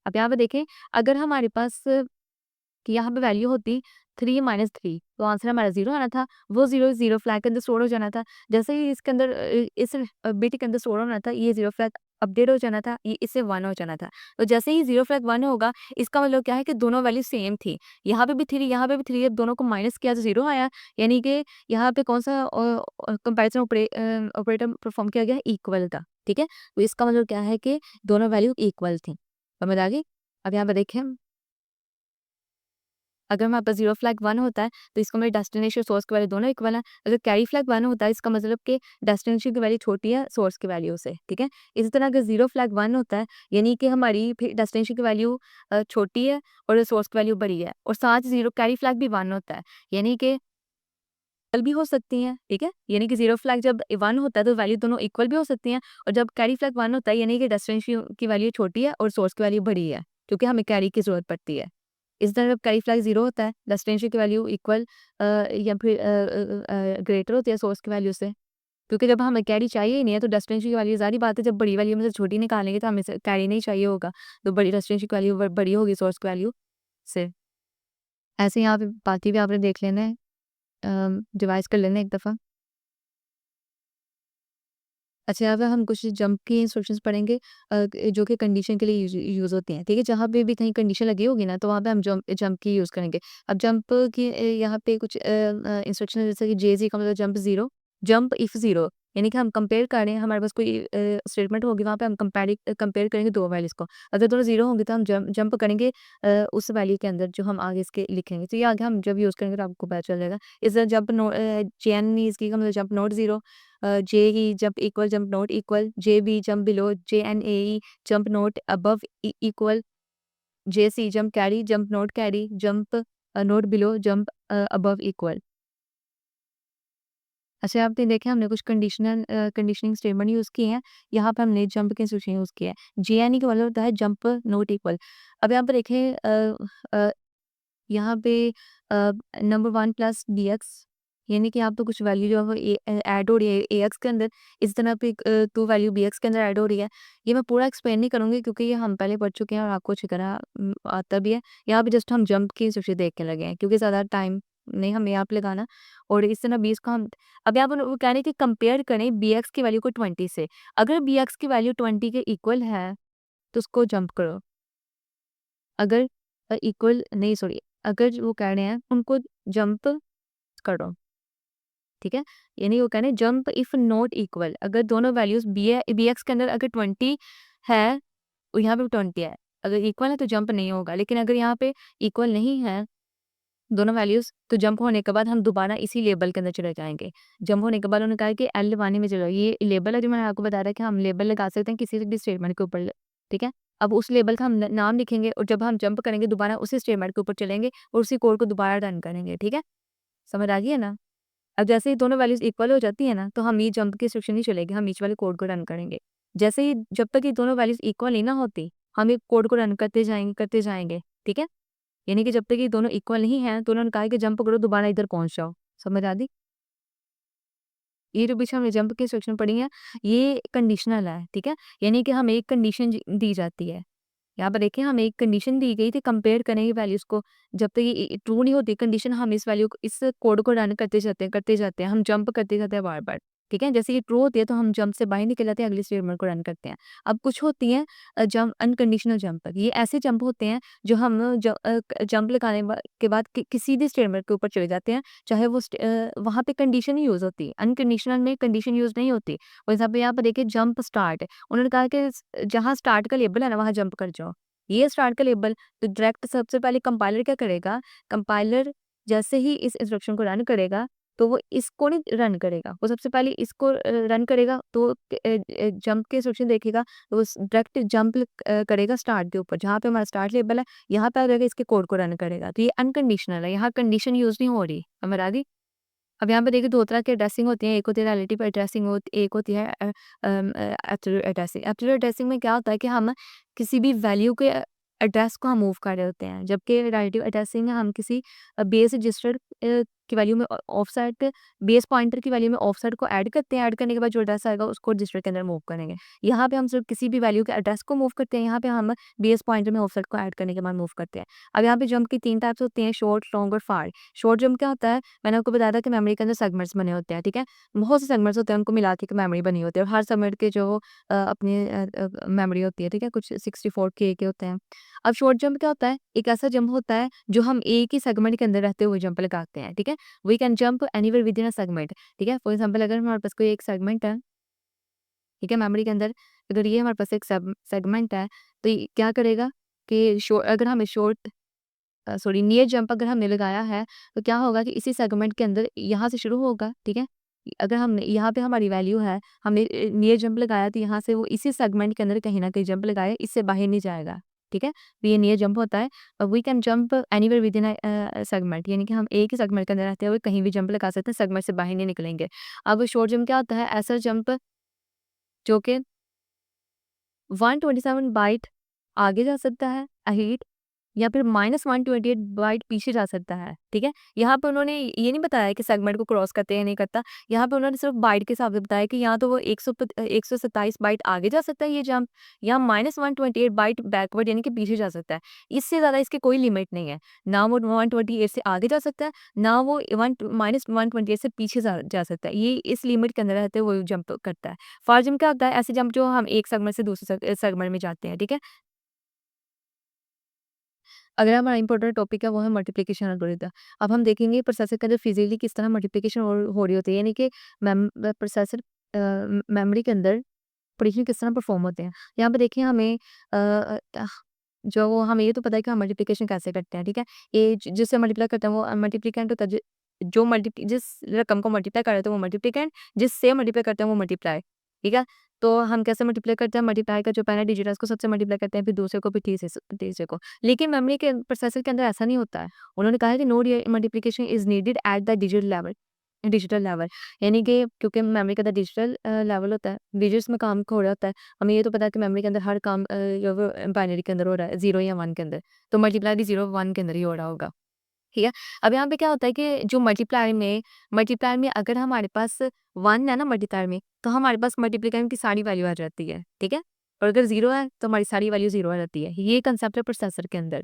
अब यहाँ पे देखें, अगर हमारे पास कि यहाँ पे वैल्यू होती 3 माइनस 3, तो आंसर हमारा 0 आना था। वो 0 ज़ीरो फ्लैग के अंदर स्टोर हो जाना था। जैसे ही इसके अंदर इस बिट के अंदर स्टोर होना था, ये ज़ीरो फ्लैग अपडेट हो जाना था, ये इससे 1 हो जाना था। तो जैसे ही ज़ीरो फ्लैग 1 होगा, इसका मतलब क्या है कि दोनों वैल्यू सेम थी। यहाँ पे भी 3, यहाँ पे भी 3, अब दोनों को माइनस किया तो 0 आया। यानी कि यहाँ पे कौन-सा कंपैरिज़न ऑपरेटर परफॉर्म किया गया, इक्वल था। ठीक है? तो इसका मतलब क्या है कि दोनों वैल्यू इक्वल थी। समझ आ गई? अब यहाँ पे देखें, अगर हमारे पास ज़ीरो फ्लैग 1 होता है, तो इसका मतलब डेस्टिनेशन सोर्स की वैल्यू दोनों इक्वल है। अगर कैरी फ्लैग 1 होता है, इसका मतलब कि डेस्टिनेशन की वैल्यू छोटी है सोर्स की वैल्यू से, ठीक है? इसी तरह अगर ज़ीरो फ्लैग 1 होता है, यानी कि हमारी फिर डेस्टिनेशन की वैल्यू छोटी है और सोर्स की वैल्यू बड़ी है, और साथ ही ज़ीरो कैरी फ्लैग भी 1 होता है, यानी कि इक्वल भी हो सकती हैं, ठीक है? यानी कि ज़ीरो फ्लैग जब 1 होता है, तो वैल्यू दोनों इक्वल भी हो सकती हैं, और जब कैरी फ्लैग 1 होता है, यानी कि डेस्टिनेशन की वैल्यू छोटी है और सोर्स की वैल्यू बड़ी है, क्योंकि हमें कैरी की ज़रूरत पड़ती है। इस तरह जब कैरी फ्लैग 0 होता है, डेस्टिनेशन की वैल्यू इक्वल या फिर ग्रेटर होती है सोर्स की वैल्यू से। क्योंकि जब हमें कैरी चाहिए ही नहीं है, तो डेस्टिनेशन की वैल्यू ज़ाहिर-सी बात है, जब बड़ी वैल्यू में से छोटी निकालेंगे, तो हमें कैरी नहीं चाहिए होगा। तो बड़ी डेस्टिनेशन की वैल्यू बड़ी होगी सोर्स की वैल्यू से। ऐसे ही यहाँ पे बाकी भी आपने देख लेना है, रिवाइज़ कर लेना है एक दफ़ा। अच्छा, यहाँ पे हम कुछ जंप की इंस्ट्रक्शंस पढ़ेंगे, जो कि कंडीशन के लिए यूज़ होती हैं, ठीक है? जहाँ पे भी कहीं कंडीशन लगी होगी ना, तो वहाँ पे हम जंप जंप की यूज़ करेंगे। अब जंप की यहाँ पे कुछ इंस्ट्रक्शन है, जैसे कि जेज़ी का मतलब जंप इफ 0, यानी कि हम कंपेयर कर रहे हैं, हमारे पास कोई स्टेटमेंट होगी, वहाँ पे हम कंपेयर करेंगे 2 वैल्यूज़ को। अगर दोनों 0 होंगे, तो हम जंप करेंगे उस वैल्यू के अंदर जो हम आगे इसके लिखेंगे। तो ये आगे हम जब यूज़ करेंगे, तो आपको पता चल जाएगा। इस तरह जेएन इसकी का मतलब jump note 0, JE jump not equal, JB jump below, JNAE jump not above equal, JC jump not carry, jump not below, jump above equal. अच्छा, आपने देखा हमने कुछ कंडीशनिंग स्टेटमेंट यूज़ किए हैं। यहाँ पे हमने जंप के इंस्ट्रक्शन यूज़ किया है। JNE का मतलब होता है जंप नॉट इक्वल। अब यहाँ पे देखें, अ यहाँ पे नंबर 1 प्लस dx, यानी कि यहाँ पे कुछ वैल्यू जो है वो ऐड हो रही है ax के अंदर, इस तरह पे 2 वैल्यू bx के अंदर ऐड हो रही है। ये मैं पूरा एक्सप्लेन नहीं करूँगी, क्योंकि ये हम पहले पढ़ चुके हैं और आपको अच्छी तरह आता भी है। यहाँ पे जस्ट हम जंप की इंस्ट्रक्शन देखने लगे हैं, क्योंकि ज़्यादा टाइम नहीं हमें यहाँ पे लगाना, और इस तरह bs को हम अब यहाँ पर वो कह रहे हैं कि कंपेयर करें bx की वैल्यू को 20 से। अगर bx की वैल्यू 20 के इक्वल है, तो उसको जंप करो। अगर इक्वल नहीं, सॉरी, अगर वो कह रहे हैं उनको जंप करो, ठीक है? यानी वो कह रहे हैं जंप इफ नॉट इक्वल, अगर दोनों वैल्यूज़ bx के अंदर अगर 20 है और यहाँ पे 20 है, अगर इक्वल है तो जंप नहीं होगा, लेकिन अगर यहाँ पे इक्वल नहीं है, दोनों वैल्यूज़ तो जंप होने के बाद हम दोबारा इसी लेबल के अंदर चले जाएँगे। जंप होने के बाद उन्होंने कहा कि एल वानी में चलो, ये लेबल है जो मैंने आपको बताया था कि हम लेबल लगा सकते हैं किसी भी स्टेटमेंट के ऊपर, ठीक है? अब उस लेबल का हम न नाम लिखेंगे और जब हम जंप करेंगे दोबारा उसी स्टेटमेंट के ऊपर चलेंगे और उसी कोड को दोबारा रन करेंगे, ठीक है? समझ आ गई है ना? अब जैसे ही दोनों वैल्यूज़ इक्वल हो जाती है ना, तो हम ये जंप की इंस्ट्रक्शन नहीं चलेगी, हम नीचे वाले कोड को रन करेंगे। जैसे ही जब तक ये दोनों वैल्यूज़ इक्वल नहीं ना होती, हम ये कोड को रन करते जाएँगे, ठीक है? यानी कि जब तक ये दोनों इक्वल नहीं हैं, तो उन्होंने कहा है कि जंप करो दोबारा इधर पहुँच जाओ। समझ आ गई? ये जो पीछे हमने जंप की इंस्ट्रक्शन पढ़ी है, ये कंडीशनल है, ठीक है? यानी कि हमें एक कंडीशन दी जाती है। यहाँ पर देखिए हमें एक कंडीशन दी गई थी, कंपेयर करेंगे वैल्यूज़ को। जब तक ये ट्रू नहीं होती कंडीशन, हम इस वैल्यू को इस कोड को रन करते जाते हैं, हम जंप करते जाते हैं बार-बार, ठीक है? जैसे ये ट्रू होती है तो हम जंप से बाहर निकल जाते हैं, अगली स्टेटमेंट को रन करते हैं। अब कुछ होती हैं जंप अनकंडीशनल जंप, ये ऐसे जंप होते हैं जो हम जंप लगाने के बाद किसी भी स्टेटमेंट के ऊपर चले जाते हैं, चाहे वो वहाँ पे कंडीशन ही यूज़ होती है। अनकंडीशनल में कंडीशन यूज़ नहीं होती। फॉर एग्ज़ाम्पल यहाँ पर देखिए जंप स्टार्ट, उन्होंने कहा कि जहाँ स्टार्ट का लेबल है ना, वहाँ जंप कर जाओ। ये स्टार्ट का लेबल, तो डायरेक्ट सबसे पहले कंपाइलर क्या करेगा, कंपाइलर जैसे ही इस इंस्ट्रक्शन को रन करेगा, तो वो इसको नहीं रन करेगा, वो सबसे पहले इसको रन करेगा, तो जंप के इंस्ट्रक्शन देखेगा, तो वो डायरेक्ट जंप करेगा स्टार्ट के ऊपर, जहाँ पे हमारा स्टार्ट लेबल है, यहाँ पे आ जाएगा, इसके कोड को रन करेगा। तो ये अनकंडीशनल है, यहाँ कंडीशन यूज़ नहीं हो रही, समझ आ गई? अब यहाँ पे देखिए 2 तरह की एड्रेसिंग होती है, एक होती है रिलेटिव एड्रेसिंग एक होती है एब्सोल्यूट एड्रेसिंग। एब्सोल्यूट एड्रेसिंग में क्या होता है कि हम किसी भी वैल्यू के एड्रेस को हम मूव कर रहे होते हैं, जबकि रिलेटिव एड्रेसिंग में हम किसी बेस रजिस्टर की वैल्यू में ऑफसेट बेस पॉइंटर की वैल्यू में ऑफसेट को ऐड करते हैं, ऐड करने के बाद जो एड्रेस आएगा उसको रजिस्टर के अंदर मूव करेंगे। यहाँ पे हम सिर्फ किसी भी वैल्यू के एड्रेस को मूव करते हैं, यहाँ पे हम बेस पॉइंटर में ऑफसेट को ऐड करने के बाद मूव करते हैं। अब यहाँ पे जंप की 3 टाइप्स होती हैं, शॉर्ट, लॉन्ग और फार। शॉर्ट जंप क्या होता है, मैंने आपको बताया था कि मेमोरी के अंदर सेगमेंट्स बने होते हैं, ठीक है? बहुत से सेगमेंट्स होते हैं, उनको मिला के एक मेमोरी बनी होती है और हर सेगमेंट के जो अपनी मेमोरी होती है, ठीक है? कुछ 64 के होते हैं। अब शॉर्ट जंप क्या होता है? एक ऐसा जंप होता है जो हम एक ही सेगमेंट के अंदर रहते हुए जंप लगाते हैं, ठीक है? We can jump anywhere within a segment, ठीक है? फॉर एग्जांपल अगर हमारे पास कोई एक सेगमेंट है, ठीक है? मेमोरी के अंदर अगर ये हमारे पास एक सेगमेंट है, तो ये क्या करेगा कि अगर हमें सॉरी नियर जंप अगर हमने लगाया है, तो क्या होगा कि इसी सेगमेंट के अंदर यहाँ से शुरू होगा, ठीक है? अगर हमने यहाँ पे हमारी वैल्यू है, हमने नियर जंप लगाया तो यहाँ से वो इसी सेगमेंट के अंदर कहीं न कहीं जंप लगाया, इससे बाहर नहीं जाएगा, ठीक है? तो ये नियर जंप होता है और we can jump anywhere within segment, यानी कि हम एक ही सेगमेंट के अंदर रहते हुए कहीं भी जंप लगा सकते हैं, सेगमेंट से बाहर नहीं निकलेंगे। अब शॉर्ट जंप क्या होता है? ऐसा जंप जो कि 127 बाइट आगे जा सकता है अहेड या फिर -128 बाइट पीछे जा सकता है, ठीक है? यहाँ पे उन्होंने ये नहीं बताया कि सेगमेंट को क्रॉस करते हैं या नहीं करता। यहाँ पे उन्होंने सिर्फ बाइट के हिसाब से बताया कि या तो वो 127 बाइट आगे जा सकता है ये जंप या -128 बाइट बैकवर्ड यानी कि पीछे जा सकता है। इससे ज़्यादा इसकी कोई लिमिट नहीं है। ना वो 128 से आगे जा सकता है, ना वो -128 से पीछे जा सकता है। ये इस लिमिट के अंदर रहते हुए वो जंप करता है। फॉर जंप क्या होता है? ऐसे जंप जो हम एक सेगमेंट से दूसरे सेगमेंट में जाते हैं, ठीक है? अगला हमारा इम्पोर्टेंट टॉपिक है वो है मल्टीप्लिकेशन एल्गोरिथम। अब हम देखेंगे प्रोसेसर के अंदर फिजिकली किस तरह मल्टीप्लिकेशन हो रही होती है, यानी कि प्रोसेसर मेमोरी के अंदर ऑपरेशन किस तरह परफॉर्म होते हैं। यहाँ पे देखिए हमें जो हमें ये तो पता है कि हम मल्टीप्लिकेशन कैसे करते हैं, ठीक है? ये जिससे मल्टीप्लाई करते हैं वो मल्टीप्लिकेंट होता है, जो जिस रकम को मल्टीप्लाई कर रहे थे वो मल्टीप्लिकेंट, जिससे मल्टीप्लाई करते हैं वो मल्टीप्लाई, ठीक है? तो हम कैसे मल्टीप्लाई करते हैं? मल्टीप्लाई का जो पहला डिजिट है उसको सबसे मल्टीप्लाई करते हैं, फिर दूसरे को, फिर तीसरे को। लेकिन मेमोरी के प्रोसेसर के अंदर ऐसा नहीं होता है। उन्होंने कहा है कि no multiplication is needed at the digital level, यानी कि क्योंकि मेमोरी का डिजिटल लेवल होता है, डिजिट्स में काम हो रहा होता है। हमें ये तो पता है कि मेमोरी के अंदर हर काम जो वो बाइनरी के अंदर हो रहा है, 0 या 1 के अंदर। तो मल्टीप्लाई भी 0 1 के अंदर ही हो रहा होगा। ठीक है? अब यहाँ पे क्या होता है कि जो मल्टीप्लायर में अगर हमारे पास 1 है ना मल्टीप्लायर में, तो हमारे पास मल्टीप्लिकेंड की सारी वैल्यू आ जाती है, ठीक है? और अगर 0 है, तो हमारी सारी वैल्यू 0 आ जाती है। ये कंसेप्ट है प्रोसेसर के अंदर,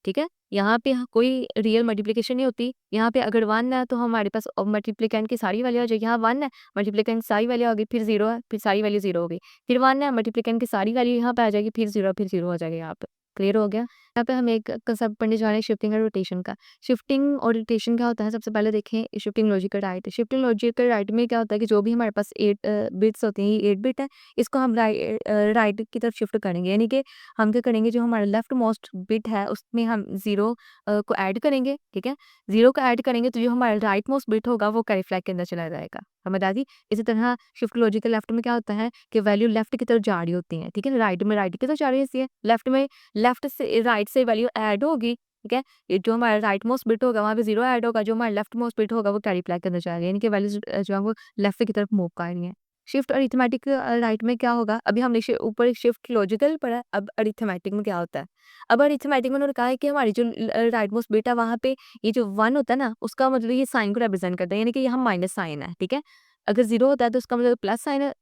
ठीक है? यहाँ पे कोई रियल मल्टीप्लिकेशन नहीं होती। यहाँ पे अगर 1 है, तो हमारे पास मल्टीप्लिकेंड की सारी वैल्यू आ जाएगी। यहाँ 1 है, मल्टीप्लिकेंड की सारी वैल्यू आ गई, फिर 0 है, फिर सारी वैल्यू 0 हो गई। फिर 1 है, मल्टीप्लिकेंड की सारी वैल्यू यहाँ पे आ जाएगी, फिर 0 हो जाएगा यहाँ पे। क्लियर हो गया? यहाँ पे हम एक कंसेप्ट पढ़ने जा रहे हैं शिफ्टिंग और रोटेशन का। शिफ्टिंग और रोटेशन क्या होता है, सबसे पहले देखें shifting logical right. Shifting logical right में क्या होता है कि जो भी हमारे पास 8 बिट्स होते हैं, ये 8 बिट है, इसको हम राइट की तरफ शिफ्ट करेंगे। यानी कि हम क्या करेंगे, जो हमारा लेफ्ट मोस्ट बिट है उसमें हम 0 को ऐड करेंगे, ठीक है? 0 को ऐड करेंगे तो जो हमारा राइट मोस्ट बिट होगा वो कैरी फ्लैग के अंदर चला जाएगा। समझ आ गई? इसी तरह शिफ्ट लॉजिकल लेफ्ट में क्या होता है कि वैल्यू लेफ्ट की तरफ जा रही होती है, ठीक है? राइट में राइट की तरफ जा रही होती है, लेफ्ट में लेफ्ट से राइट से वैल्यू ऐड होगी, ठीक है? ये जो हमारा राइट मोस्ट बिट होगा वहाँ पे 0 ऐड होगा, जो हमारा लेफ्ट मोस्ट बिट होगा वो कैरी फ्लैग के अंदर जाएगा, यानी कि वैल्यूज़ जो है वो लेफ्ट की तरफ मूव कर रही हैं। शिफ्ट अरिथमेटिक राइट में क्या होगा, अभी हमने ऊपर शिफ्ट लॉजिकल पढ़ा है, अब अरिथमेटिक में क्या होता है? अब अरिथमेटिक में उन्होंने कहा है कि हमारी जो राइट मोस्ट बिट है वहाँ पे ये जो 1 होता है ना, उसका मतलब ये साइन को रिप्रेजेंट करता है, यानी कि यहाँ माइनस साइन है, ठीक है? अगर 0 होता है तो उसका मतलब प्लस साइन है,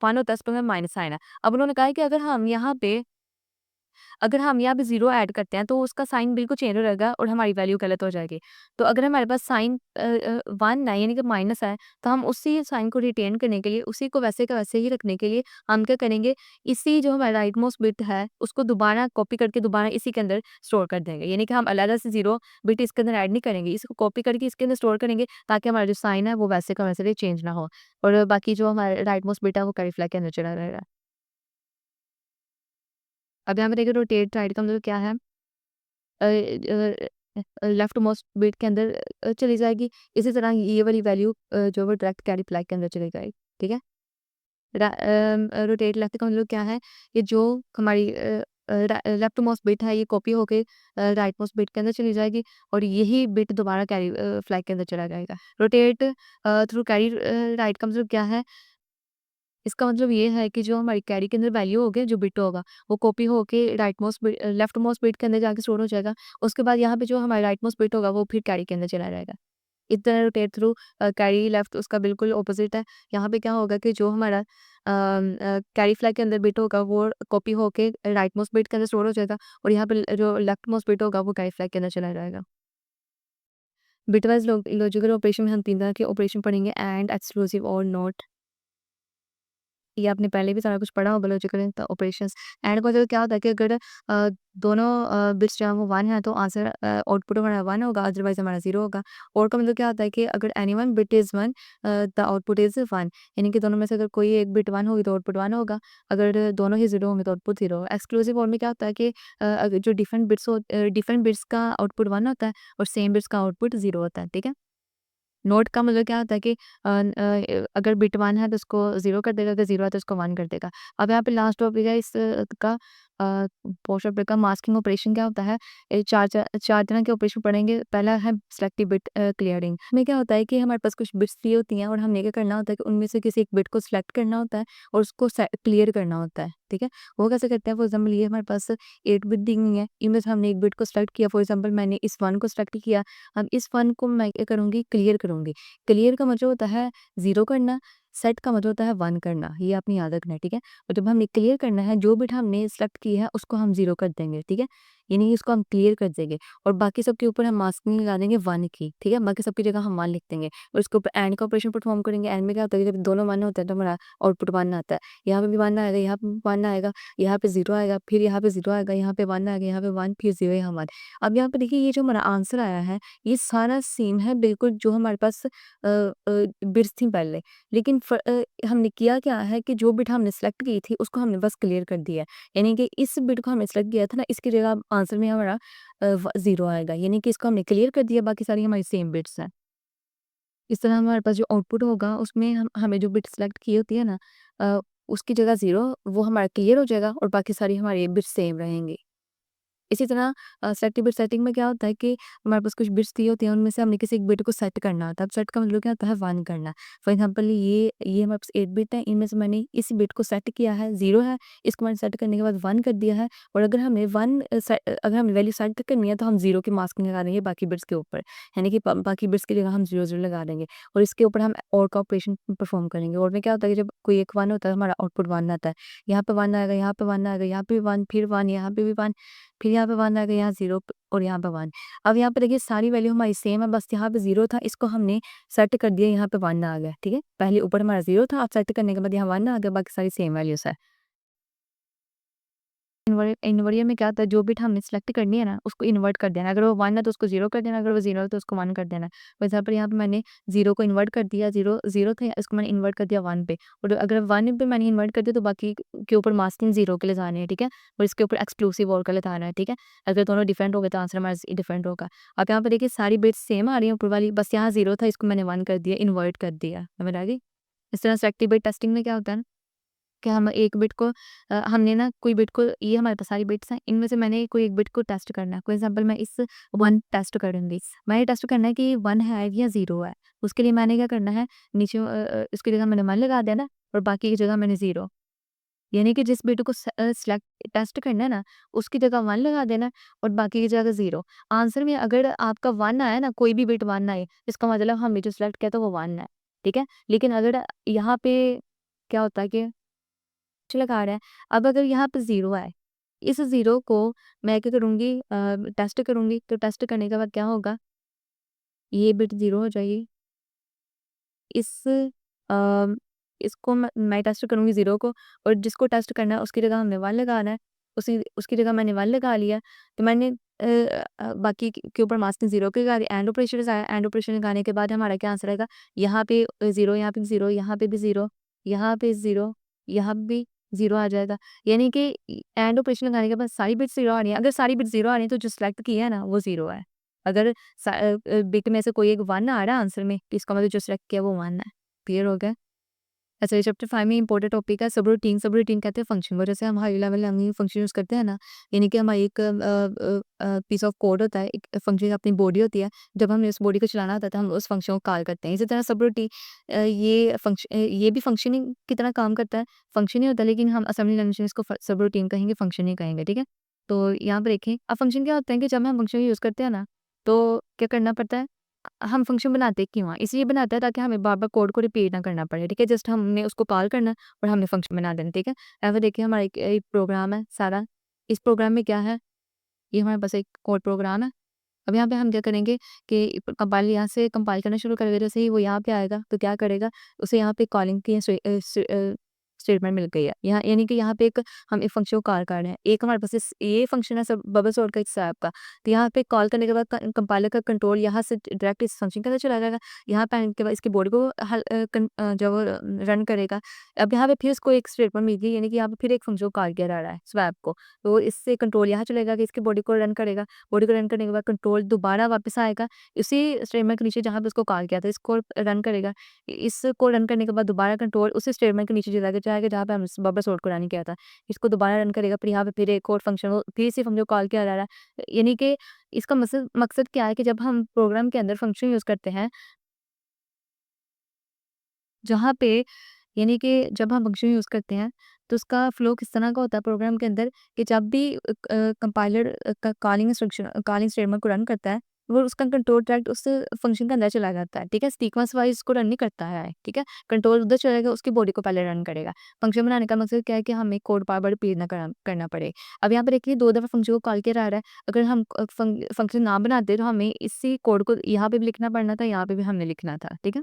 1 होता है उस पे माइनस साइन है। अब उन्होंने कहा है कि अगर हम यहाँ पे 0 ऐड करते हैं तो उसका साइन बिल्कुल चेंज हो जाएगा और हमारी वैल्यू गलत हो जाएगी। तो अगर हमारे पास साइन 1 है यानी कि माइनस है, तो हम उसी साइन को रिटेन करने के लिए, उसी को वैसे का वैसे ही रखने के लिए हम क्या करेंगे, इसी जो हमारा राइट मोस्ट बिट है उसको दोबारा कॉपी करके दोबारा इसी के अंदर स्टोर कर देंगे। यानी कि हम अलग से 0 बिट इसके अंदर ऐड नहीं करेंगे, इसको कॉपी करके इसके अंदर स्टोर करेंगे ताकि हमारा जो साइन है वो वैसे का वैसे ही चेंज ना हो और बाकी जो हमारा राइट मोस्ट बिट है वो कैरी फ्लैग के अंदर चला रहेगा। अब यहाँ पे देखिए रोटेट राइट का मतलब क्या है, लेफ्ट मोस्ट बिट के अंदर चली जाएगी। इसी तरह ये वाली वैल्यू जो वो डायरेक्ट कैरी फ्लैग के अंदर चली जाएगी, ठीक है? रोटेट लेफ्ट का मतलब क्या है, ये जो हमारी लेफ्ट मोस्ट बिट है ये कॉपी होके राइट मोस्ट बिट के अंदर चली जाएगी और यही बिट दोबारा कैरी फ्लैग के अंदर चला जाएगा। रोटेट थ्रू कैरी राइट का मतलब क्या है, इसका मतलब ये है कि जो हमारी कैरी के अंदर वैल्यू होगी, जो बिट होगा, वो कॉपी होके लेफ्ट मोस्ट बिट के अंदर जाके स्टोर हो जाएगा। उसके बाद यहाँ पे जो हमारा राइट मोस्ट बिट होगा, वो फिर कैरी के अंदर चला जाएगा। इतना रोटेट थ्रू कैरी लेफ्ट उसका बिल्कुल ऑपोज़िट है। यहाँ पे क्या होगा कि जो हमारा कैरी फ्लैग के अंदर बिट होगा, वो कॉपी होके राइट मोस्ट बिट के अंदर स्टोर हो जाएगा और यहाँ पे जो लेफ्ट मोस्ट बिट होगा, वो कैरी फ्लैग के अंदर चला जाएगा। बिटवाइज़ लॉजिकल ऑपरेशन में हम 3 तरह के ऑपरेशन पढ़ेंगे, एंड, एक्सक्लूसिव और नॉट। ये आपने पहले भी सारा कुछ पढ़ा होगा लॉजिकल ऑपरेशंस। एंड का मतलब क्या होता है कि अगर दोनों बिट्स जो हैं वो 1 है तो आंसर आउटपुट हमारा 1 होगा, अदरवाइज़ हमारा 0 होगा। और का मतलब क्या होता है कि अगर any one bit is 1 the output is 1, यानी कि दोनों में से अगर कोई एक बिट 1 होगी तो आउटपुट 1 होगा, अगर दोनों ही 0 होंगे तो आउटपुट 0 होगा। एक्सक्लूसिव और में क्या होता है कि अगर जो डिफरेंट बिट्स का आउटपुट 1 होता है और सेम बिट्स का आउटपुट 0 होता है, ठीक है? नोट का मतलब क्या होता है कि अगर बिट 1 है तो उसको 0 कर देगा, अगर 0 है तो उसको 1 कर देगा। अब यहाँ पे लास्ट टॉपिक है इस का पोस्ट टॉपिक का मास्किंग ऑपरेशन क्या होता है? 4 तरह के ऑपरेशन पढ़ेंगे। पहला है सेलेक्टिव बिट क्लियरिंग। इसमें क्या होता है कि हमारे पास कुछ बिट्स दी होती हैं और हमने क्या करना होता है कि उनमें से किसी एक बिट को सिलेक्ट करना होता है और उसको क्लियर करना होता है, ठीक है? वो कैसे करते हैं? फॉर एग्जाम्पल ये हमारे पास 8 बिट दी हुई है, इनमें से हमने एक बिट को सिलेक्ट किया, फॉर एग्जाम्पल मैंने इस 1 को सिलेक्ट किया, अब इस 1 को मैं क्या करूँगी, क्लियर करूँगी। क्लियर का मतलब होता है 0 करना, सेट का मतलब होता है 1 करना, ये आपने याद रखना है, ठीक है? और जब हमने क्लियर करना है, जो बिट हमने सेलेक्ट की है उसको हम 0 कर देंगे, ठीक है? यानी इसको हम क्लियर कर देंगे और बाकी सब के ऊपर हम मास्किंग लगा देंगे 1 की, ठीक है? बाकी सबकी जगह हम 1 लिख देंगे और इसके ऊपर एंड का ऑपरेशन परफॉर्म करेंगे। एंड में क्या होता है कि जब दोनों 1 होते हैं तो हमारा आउटपुट 1 आता है। यहाँ पे भी 1 आएगा, यहाँ पे भी 1 आएगा, यहाँ पे 0 आएगा, फिर यहाँ पे 0 आएगा, यहाँ पे 1 आएगा, यहाँ पे 1, फिर 0, यहाँ 1। अब यहाँ पे देखिए ये जो हमारा आंसर आया है, ये सारा सेम है बिल्कुल जो हमारे पास बिट्स थी पहले। लेकिन हमने किया क्या है कि जो बिट हमने सेलेक्ट की थी उसको हमने बस क्लियर कर दिया है। यानी कि इस बिट को हमने सेलेक्ट किया था ना, इसकी जगह अब आंसर में हमारा 0 आएगा। यानी कि इसको हमने क्लियर कर दिया, बाकी सारी हमारी सेम बिट्स हैं। इस तरह हमारे पास जो आउटपुट होगा उसमें हमें जो बिट सेलेक्ट की होती है ना, उसकी जगह 0 वो हमारा क्लियर हो जाएगा और बाकी सारी हमारी बिट्स सेम रहेंगी। इसी तरह सेलेक्टिव बिट सेटिंग में क्या होता है कि हमारे पास कुछ बिट्स दी होती हैं, उनमें से हमने किसी एक बिट को सेट करना होता है। अब सेट का मतलब क्या होता है? 1 करना। फॉर एग्जांपल ये हमारे पास 8 बिट है, इनमें से मैंने इस बिट को सेट किया है, 0 है, इसको मैंने सेट करने के बाद 1 कर दिया है और अगर हमें वैल्यू सेट करनी है तो हम 0 की मास्किंग लगा देंगे बाकी बिट्स के ऊपर। यानी कि प बाकी बिट्स की जगह हम 0 लगा देंगे और इसके ऊपर हम और का ऑपरेशन परफॉर्म करेंगे। और में क्या होता है कि जब कोई एक 1 होता है, हमारा आउटपुट 1 आता है। यहाँ पे 1 आएगा, यहाँ पे 1 आएगा, यहाँ पे भी 1, फिर 1, यहाँ पे भी 1, फिर यहाँ पे 1 आ गया, यहाँ 0 और यहाँ पे 1। अब यहाँ पे देखिए सारी वैल्यू हमारी सेम है, बस यहाँ पे 0 था, इसको हमने सेट कर दिया, यहाँ पे 1 आ गया, ठीक है? पहले ऊपर हमारा 0 था, अब सेट करने के बाद यहाँ 1 आ गया, बाकी सारी सेम वैल्यूज़ है। इन्वर्टर में क्या होता है, जो बिट हमने सेलेक्ट करनी है ना, उसको इन्वर्ट कर देना। अगर वो 1 है तो उसको 0 कर देना, अगर वो 0 है तो उसको 1 कर देना। फॉर एग्ज़ाम्पल यहाँ पे मैंने 0 को इन्वर्ट कर दिया, 0 0 था, इसको मैंने इन्वर्ट कर दिया 1 पे, और अगर 1 पे मैंने इन्वर्ट कर दिया तो बाकी के ऊपर मास्किंग 0 के लिए जाने हैं, ठीक है? और इसके ऊपर एक्सक्लूसिव OR के लिए जाना है, ठीक है? अगर दोनों डिफरेंट हो गए तो आंसर हमारा डिफरेंट होगा। अब यहाँ पे देखिए सारी बिट्स सेम आ रही हैं ऊपर वाली, बस यहाँ 0 था, इसको मैंने 1 कर दिया, इन्वर्ट कर दिया। समझ आ गई? इस तरह सेलेक्टिव बिट टेस्टिंग में क्या होता है ना कि हम एक बिट को हमने ना कोई बिट को, ये हमारे पास सारी बिट्स हैं, इनमें से मैंने कोई एक बिट को टेस्ट करना है। फॉर एग्ज़ाम्पल मैं इस 1 टेस्ट करूँगी। मैंने टेस्ट करना है कि 1 है या 0 है। उसके लिए मैंने क्या करना है, नीचे इसकी जगह मैंने 1 लगा देना और बाकी की जगह मैंने 0। यानी कि जिस बिट को सेलेक्ट टेस्ट करना है ना, उसकी जगह 1 लगा देना और बाकी की जगह 0। आंसर में अगर आपका 1 आया ना, कोई भी बिट 1 आए, इसका मतलब हमने जो सेलेक्ट किया था वो 1 है, ठीक है? लेकिन अगर यहाँ पे क्या होता है कि लगा रहा है, अब अगर यहाँ पे 0 आए, इस 0 को मैं क्या करूँगी, टेस्ट करूँगी, तो टेस्ट करने के बाद क्या होगा, ये बिट 0 हो जाएगी। इस अ, इसको मैं टेस्ट करूँगी 0 को, और जिसको टेस्ट करना है उसकी जगह हमने 1 लगाना है। उसकी जगह मैंने 1 लगा लिया, तो मैंने बाकी के ऊपर मास्किंग 0 के बाद एंड ऑपरेशन आया। एंड ऑपरेशन लगाने के बाद हमारा क्या आंसर आएगा, यहाँ पे 0, यहाँ पे 0, यहाँ पे भी 0, यहाँ पे 0, यहाँ भी 0 आ जाएगा। यानी कि एंड ऑपरेशन लगाने के बाद सारी बिट्स 0 आ रही हैं। अगर सारी बिट्स 0 आ रही हैं तो जो सिलेक्ट किया है ना वो 0 है। अगर बिट में से कोई एक 1 आ रहा है आंसर में, तो इसका मतलब जो सिलेक्ट किया वो 1 है। क्लियर हो गया? अच्छा, ये चैप्टर 5 में इम्पोर्टेंट टॉपिक है सबरूटीन। सबरूटीन कहते हैं फंक्शन को, जैसे हम high level language function use करते हैं ना, यानी कि हमारी एक पीस ऑफ कोड होता है, एक फंक्शन अपनी बॉडी होती है। जब हमें उस बॉडी को चलाना होता है तो हम उस फंक्शन को कॉल करते हैं। इसी तरह सबरूटीन ये भी फंक्शनिंग की तरह काम करता है। फंक्शन ही होता है, लेकिन हम असेंबली लैंग्वेज में इसको सबरूटीन कहेंगे, फंक्शन नहीं कहेंगे, ठीक है? तो यहाँ पे देखें, अब फंक्शन क्या होता है कि जब हम फंक्शन यूज़ करते हैं ना, तो क्या करना पड़ता है, हम फंक्शन बनाते क्यों हैं? इसलिए बनाते हैं ताकि हमें बार-बार कोड को रिपीट ना करना पड़े, ठीक है? जस्ट हमने उसको कॉल करना है और हमने फंक्शन बना देना, ठीक है? ऐसे देखिए हमारा एक प्रोग्राम है सारा। इस प्रोग्राम में क्या है, ये हमारे पास एक कोड प्रोग्राम है। अब यहाँ पे हम क्या करेंगे कि कंपाइल यहाँ से कंपाइल करना शुरू करेंगे, जैसे ही वो यहाँ पे आएगा तो क्या करेगा, उसे यहाँ पे कॉलिंग की स्टेटमेंट मिल गई है। यहाँ यानी कि यहाँ पे एक हम एक फंक्शन को कॉल कर रहे हैं। एक हमारे पास ये फंक्शन है सब बबल सॉर्ट का हिस्सा है आपका। तो यहाँ पे कॉल करने के बाद कंपाइलर का कंट्रोल यहाँ से डायरेक्ट इस फंक्शन के अंदर चला जाएगा। यहाँ पे आने के बाद इसकी बॉडी को जब वो रन करेगा, अब यहाँ पे फिर इसको एक स्टेटमेंट मिल गई, यानी कि यहाँ पे फिर एक फंक्शन को कॉल किया जा रहा है स्वैप को। तो इससे कंट्रोल यहाँ चलेगा कि इसकी बॉडी को रन करेगा। बॉडी को रन करने के बाद कंट्रोल दोबारा वापस आएगा उसी स्टेटमेंट के नीचे जहाँ पे उसको कॉल किया था, इसको रन करेगा। इसको रन करने के बाद दोबारा कंट्रोल उसी स्टेटमेंट के नीचे चला जाएगा जहाँ पे हम बफर सोर्ट को रन किया था। इसको दोबारा रन करेगा, फिर यहाँ पे फिर एक और फंक्शन वो फिर से फंक्शन कॉल किया जा रहा है। यानी कि इसका मकसद मकसद क्या है कि जब हम प्रोग्राम के अंदर फंक्शन यूज़ करते हैं, जहाँ पे यानी कि जब हम फंक्शन यूज़ करते हैं, तो उसका फ्लो किस तरह का होता है प्रोग्राम के अंदर कि जब भी कंपाइलर का कॉलिंग स्टेटमेंट को रन करता है, वो उसका कंट्रोल डायरेक्ट उस फंक्शन के अंदर चला जाता है, ठीक है? सीक्वेंस वाइज़ उसको रन नहीं करता है, ठीक है? कंट्रोल उधर चलेगा, उसकी बॉडी को पहले रन करेगा। फंक्शन बनाने का मकसद क्या है कि हमें कोड बार-बार रिपीट ना करना पड़े। अब यहाँ पे देखिए 2 दफ़ा फंक्शन को कॉल किया जा रहा है। अगर हम फंक्शन ना बनाते तो हमें इसी कोड को यहाँ पे भी लिखना पड़ना था, यहाँ पे भी हमने लिखना था, ठीक है?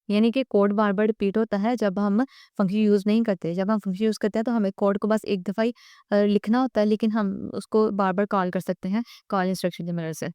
यानी कि कोड बार-बार रिपीट होता है जब हम फंक्शन यूज़ नहीं करते। जब हम फंक्शन यूज़ करते हैं तो हमें कोड को बस एक दफ़ा ही लिखना होता है, लेकिन हम उसको बार-बार कॉल कर सकते हैं कॉल इंस्ट्रक्शन की मदद से।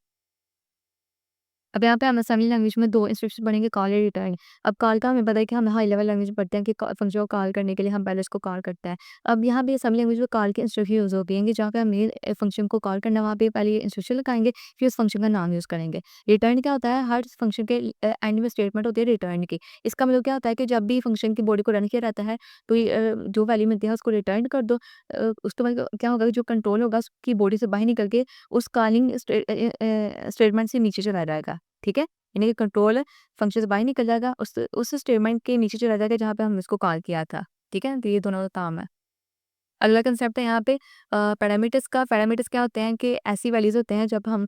अब यहाँ पे हम असेंबली लैंग्वेज में 2 इंस्ट्रक्शन पढ़ेंगे, कॉल या रिटर्न। अब कॉल का हमें पता है कि हम हाई लेवल लैंग्वेज में पढ़ते हैं कि फंक्शन को कॉल करने के लिए हम पहले उसको कॉल करते हैं। अब यहाँ पे असेंबली लैंग्वेज में कॉल के इंस्ट्रक्शन यूज़ होती हैं कि जहाँ पे हमें फंक्शन को कॉल करना है, वहाँ पे पहले ये इंस्ट्रक्शन लगाएँगे, फिर उस फंक्शन का नाम यूज़ करेंगे। रिटर्न क्या होता है, हर फंक्शन के एंड में स्टेटमेंट होती है रिटर्न की। इसका मतलब क्या होता है कि जब भी फंक्शन की बॉडी को रन किया रहता है, तो ये जो वैल्यू मिलती है उसको रिटर्न कर दो। उसके बाद क्या होगा कि जो कंट्रोल होगा उसकी बॉडी से बाहर निकल के उस कॉलिंग स्टेटमेंट से नीचे चला जाएगा। ठीक है? यानी कि कंट्रोल फंक्शन से बाहर निकल जाएगा, उस स्टेटमेंट के नीचे चला जाएगा जहाँ पे हमने इसको कॉल किया था। ठीक है? तो ये दोनों का काम है। अगला कंसेप्ट है यहाँ पे पैरामीटर्स का। पैरामीटर्स क्या होते हैं कि ऐसी वैल्यूज़ होते हैं जब हम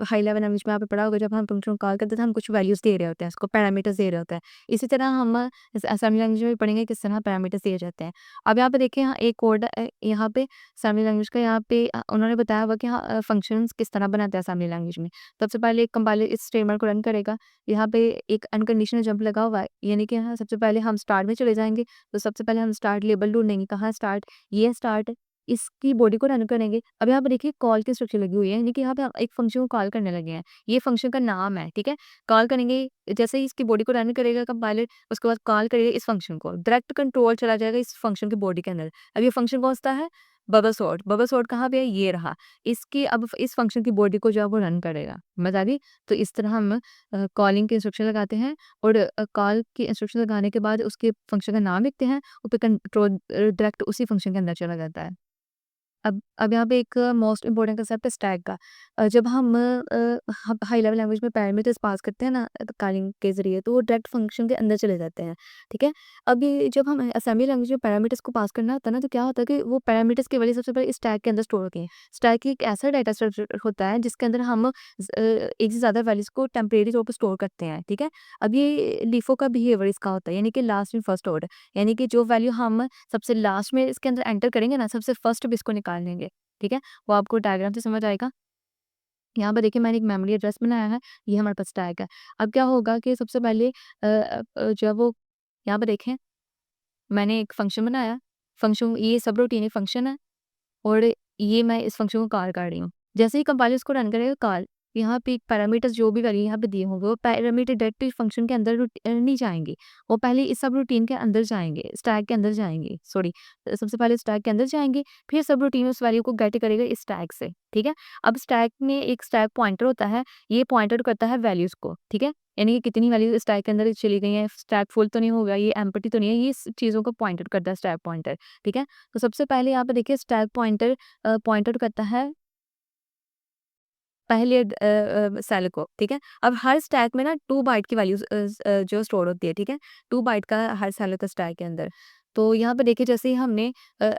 हाई लेवल लैंग्वेज में आपने पढ़ा होगा, जब हम फंक्शन को कॉल करते हैं तो हम कुछ वैल्यूज़ दे रहे होते हैं, उसको पैरामीटर्स दे रहे होते हैं। इसी तरह हम असेंबली लैंग्वेज में भी पढ़ेंगे किस तरह पैरामीटर्स दिए जाते हैं। अब यहाँ पे देखिए, यहाँ एक कोड यहाँ पे असेंबली लैंग्वेज का, यहाँ पे उन्होंने बताया हुआ कि हाँ फंक्शंस किस तरह बनाते हैं असेंबली लैंग्वेज में। सबसे पहले एक कंपाइलर इस स्टेटमेंट को रन करेगा। यहाँ पे एक अनकंडीशनल जंप लगा हुआ है, यानी कि यहाँ सबसे पहले हम स्टार्ट में चले जाएँगे, तो सबसे पहले हम स्टार्ट लेबल ढूँढेंगे, कहाँ स्टार्ट, ये स्टार्ट इसकी बॉडी को रन करेंगे। अब यहाँ पे देखिए कॉल की इंस्ट्रक्शन लगी हुई है, यानी कि यहाँ पे हम एक फंक्शन को कॉल करने लगे हैं। ये फंक्शन का नाम है, ठीक है? कॉल करेंगे, जैसे ही इसकी बॉडी को रन करेगा कंपाइलर, उसके बाद कॉल करेगा इस फंक्शन को। डायरेक्ट कंट्रोल चला जाएगा इस फंक्शन की बॉडी के अंदर। अब ये फंक्शन कौन-सा है? Bubble sort. बबल सॉर्ट कहाँ पे है? ये रहा। इसकी अब इस फंक्शन की बॉडी को जो है वो रन करेगा। समझ आ गई? तो इस तरह हम कॉलिंग की इंस्ट्रक्शन लगाते हैं और कॉल की इंस्ट्रक्शन लगाने के बाद उसके फंक्शन का नाम लिखते हैं और फिर कंट्रोल डायरेक्ट उसी फंक्शन के अंदर चला जाता है। अब यहाँ पे एक मोस्ट इम्पोर्टेंट कंसेप्ट है स्टैक का। जब हम हाई लेवल लैंग्वेज में पैरामीटर्स पास करते हैं ना कॉलिंग के ज़रिए, तो वो डायरेक्ट फंक्शन के अंदर चले जाते हैं, ठीक है? अब ये जब हम असेंबली लैंग्वेज में पैरामीटर्स को पास करना होता है ना, तो क्या होता है कि वो पैरामीटर्स की वैल्यू सबसे पहले स्टैक के अंदर स्टोर होती हैं। स्टैक एक ऐसा डाटा स्ट्रक्चर होता है जिसके अंदर हम एक से ज़्यादा वैल्यूज़ को टेम्परेरी तौर पे स्टोर करते हैं, ठीक है? अब ये लिफो का बिहेवियर इसका होता है, यानी कि लास्ट इन फर्स्ट ऑर्डर, यानी कि जो वैल्यू हम सबसे लास्ट में इसके अंदर एंटर करेंगे ना, सबसे फर्स्ट अब इसको निकाल लेंगे, ठीक है? वो आपको डायग्राम से समझ आएगा। यहाँ पे देखिए मैंने एक मेमोरी एड्रेस बनाया है, ये हमारे पास स्टैक है। अब क्या होगा कि सबसे पहले जब वो यहाँ पे देखें, मैंने एक फंक्शन बनाया, फंक्शन ये सबरूटीन एक फंक्शन है और ये मैं इस फंक्शन को कॉल कर रही हूँ। जैसे ही कंपाइलर इसको रन करेगा कॉल, यहाँ पे पैरामीटर्स जो भी वैल्यू यहाँ पे दिए होंगे, वो पैरामीटर डायरेक्टली फंक्शन के अंदर नहीं जाएँगे। वो पहले इस सबरूटीन के अंदर जाएँगे, स्टैक के अंदर जाएँगे, सॉरी सबसे पहले स्टैक के अंदर जाएँगे, फिर सबरूटीन उस वैल्यू को गेट करेगा इस स्टैक से, ठीक है? अब स्टैक में एक स्टैक पॉइंटर होता है, ये पॉइंटर करता है वैल्यूज़ को, ठीक है? यानी कि कितनी वैल्यू स्टैक के अंदर चली गई हैं, स्टैक फुल तो नहीं हो गया, ये एम्प्टी तो नहीं है, ये इस चीज़ों को पॉइंटर करता है स्टैक पॉइंटर, ठीक है? तो सबसे पहले यहाँ पे देखिए स्टैक पॉइंटर पॉइंट आउट करता है पहले सेल को, ठीक है? अब हर स्टैक में ना 2 बाइट की वैल्यूज़ जो स्टोर होती है, ठीक है? 2 बाइट का हर सेल होता है स्टैक के अंदर। तो यहाँ पे देखिए जैसे ही हमने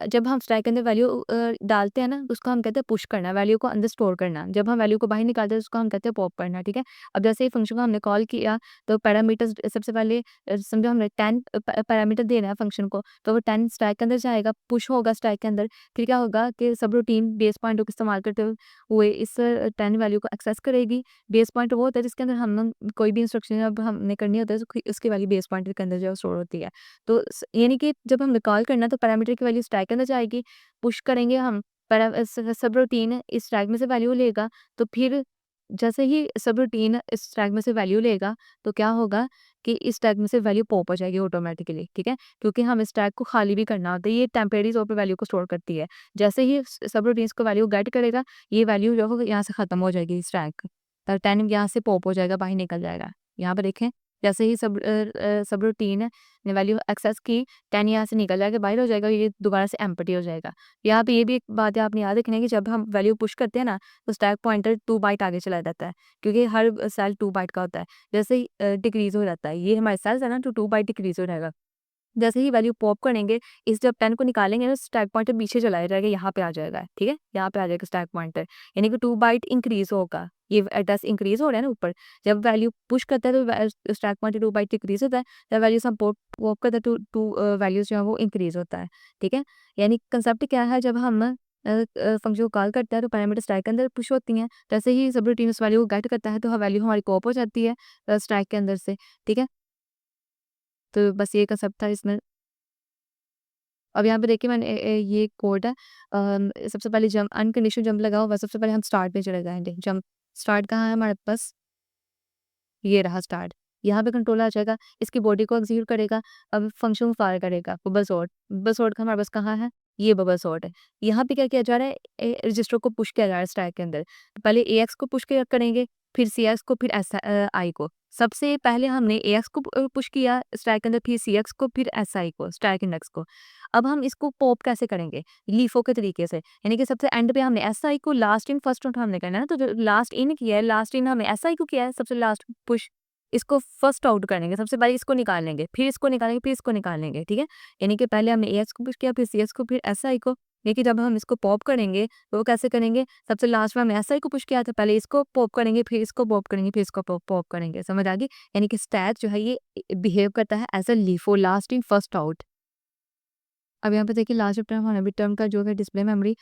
जब हम स्टैक के अंदर वैल्यू डालते हैं ना, तो उसको हम कहते हैं पुश करना, वैल्यू को अंदर स्टोर करना। जब हम वैल्यू को बाहर निकालते हैं, उसको हम कहते हैं पॉप करना, ठीक है? अब जैसे ही फंक्शन को हमने कॉल किया, तो पैरामीटर्स सबसे पहले समझो हमने 10 पैरामीटर देना है फंक्शन को, तो वो 10 स्टैक के अंदर जाएगा, पुश होगा स्टैक के अंदर। फिर क्या होगा कि सबरूटीन बेस पॉइंटर को इस्तेमाल करते हुए इस 10 वैल्यू को एक्सेस करेगी। बेस पॉइंटर वो होता है जिसके अंदर हम कोई भी इंस्ट्रक्शन जब हमने करनी होता है, तो उसकी वैल्यू बेस पॉइंटर के अंदर जो है स्टोर होती है। तो यानी कि जब हम कॉल करना तो पैरामीटर की वैल्यू स्टैक के अंदर जाएगी, पुश करेंगे हम सबरूटीन इस स्टैक में से वैल्यू लेगा, तो फिर जैसे ही सबरूटीन इस स्टैक में से वैल्यू लेगा, तो क्या होगा कि इस स्टैक में से वैल्यू पॉप हो जाएगी ऑटोमेटिकली, ठीक है? क्योंकि हम स्टैक को खाली भी करना होता है, ये टेम्परेरी तौर पे वैल्यू को स्टोर करती है। जैसे ही सबरूटीन इसको वैल्यू गेट करेगा, ये वैल्यू जो है यहाँ से खत्म हो जाएगी स्टैक, तो 10 यहाँ से पॉप हो जाएगा, बाहर निकल जाएगा। यहाँ पे देखें, जैसे ही सबरूटीन ने वैल्यू एक्सेस की, 10 यहाँ से निकल जाएगा, बाहर हो जाएगा, ये दोबारा से एम्प्टी हो जाएगा। यहाँ पे ये भी एक बात है आपने याद रखनी है कि जब हम वैल्यू पुश करते हैं ना, तो स्टैक पॉइंटर 2 बाइट आगे चला जाता है, क्योंकि हर सेल 2 बाइट का होता है। जैसे ही डिक्रीज़ हो जाता है, ये हमारे सेल्स है ना, तो 2 बाइट डिक्रीज़ हो जाएगा। जैसे ही वैल्यू पॉप करेंगे, इस जब 10 को निकालेंगे ना, स्टैक पॉइंटर पीछे चला जाएगा, यहाँ पे आ जाएगा, ठीक है? यहाँ पे आ जाएगा स्टैक पॉइंटर, यानी कि 2 बाइट इंक्रीज़ होगा। ये एड्रेस इंक्रीज़ हो रहा है ना ऊपर, जब वैल्यू पुश करता है तो स्टैक पॉइंटर 2 बाइट डिक्रीज़ होता है, जब वैल्यूज़ हम पॉप पॉप करते हैं तो 2 वैल्यूज़ जो है वो इंक्रीज़ होता है, ठीक है? यानी कांसेप्ट क्या है, जब हम फंक्शन को कॉल करते हैं तो पैरामीटर स्टैक के अंदर पुश होती हैं, जैसे ही सबरूटीन उस वैल्यू को गेट करता है, तो वैल्यू हमारी पॉप हो जाती है स्टैक के अंदर से, ठीक है? तो बस ये कांसेप्ट था इसमें। अब यहाँ पे देखिए मैंने ये कोड है, सबसे पहले जंप अनकंडीशनल जंप लगा हुआ है, सबसे पहले हम स्टार्ट पे चले जाएँगे। जंप स्टार्ट कहाँ है हमारे पास? ये रहा स्टार्ट। यहाँ पे कंट्रोल आ जाएगा, इसकी बॉडी को एग्ज़ीक्यूट करेगा, अब फंक्शन को फायर करेगा, बबल सॉर्ट। बबल सॉर्ट का हमारे पास कहाँ है? ये बबल सॉर्ट है। यहाँ पे क्या किया जा रहा है, रजिस्टर को पुश किया जा रहा है स्टैक के अंदर। पहले एएक्स को पुश किया करेंगे, फिर सीएक्स को, फिर आई को। सबसे पहले हमने एएक्स को पुश किया स्टैक के अंदर, फिर सीएक्स को, फिर एसआई को, स्टैक इंडेक्स को। अब हम इसको पॉप कैसे करेंगे? लीफो के तरीके से, यानी कि सबसे एंड पे हमने एसआई को लास्ट इन फर्स्ट आउट हमने करना है ना, तो जो लास्ट इन किया है, लास्ट इन हमने एसआई को किया है, सबसे लास्ट पुश। इसको फर्स्ट आउट करेंगे, सबसे पहले इसको निकाल लेंगे, फिर इसको निकालेंगे, फिर इसको निकाल लेंगे, ठीक है? यानी कि पहले हमने एएक्स को पुश किया, फिर सीएक्स को, फिर एसआई को। देखिए जब हम इसको पॉप करेंगे, तो वो कैसे करेंगे? सबसे लास्ट में हमने एसआई को पुश किया था, पहले इसको पॉप करेंगे, फिर इसको पॉप करेंगे, फिर इसको पॉप पॉप करेंगे। समझ आ गई? यानी कि स्टैक जो है ये बिहेव करता है as a LIFO, last in first out. अब यहाँ पे देखिए लास्ट चैप्टर हमारा मिड टर्म का जो है डिस्प्ले मेमोरी।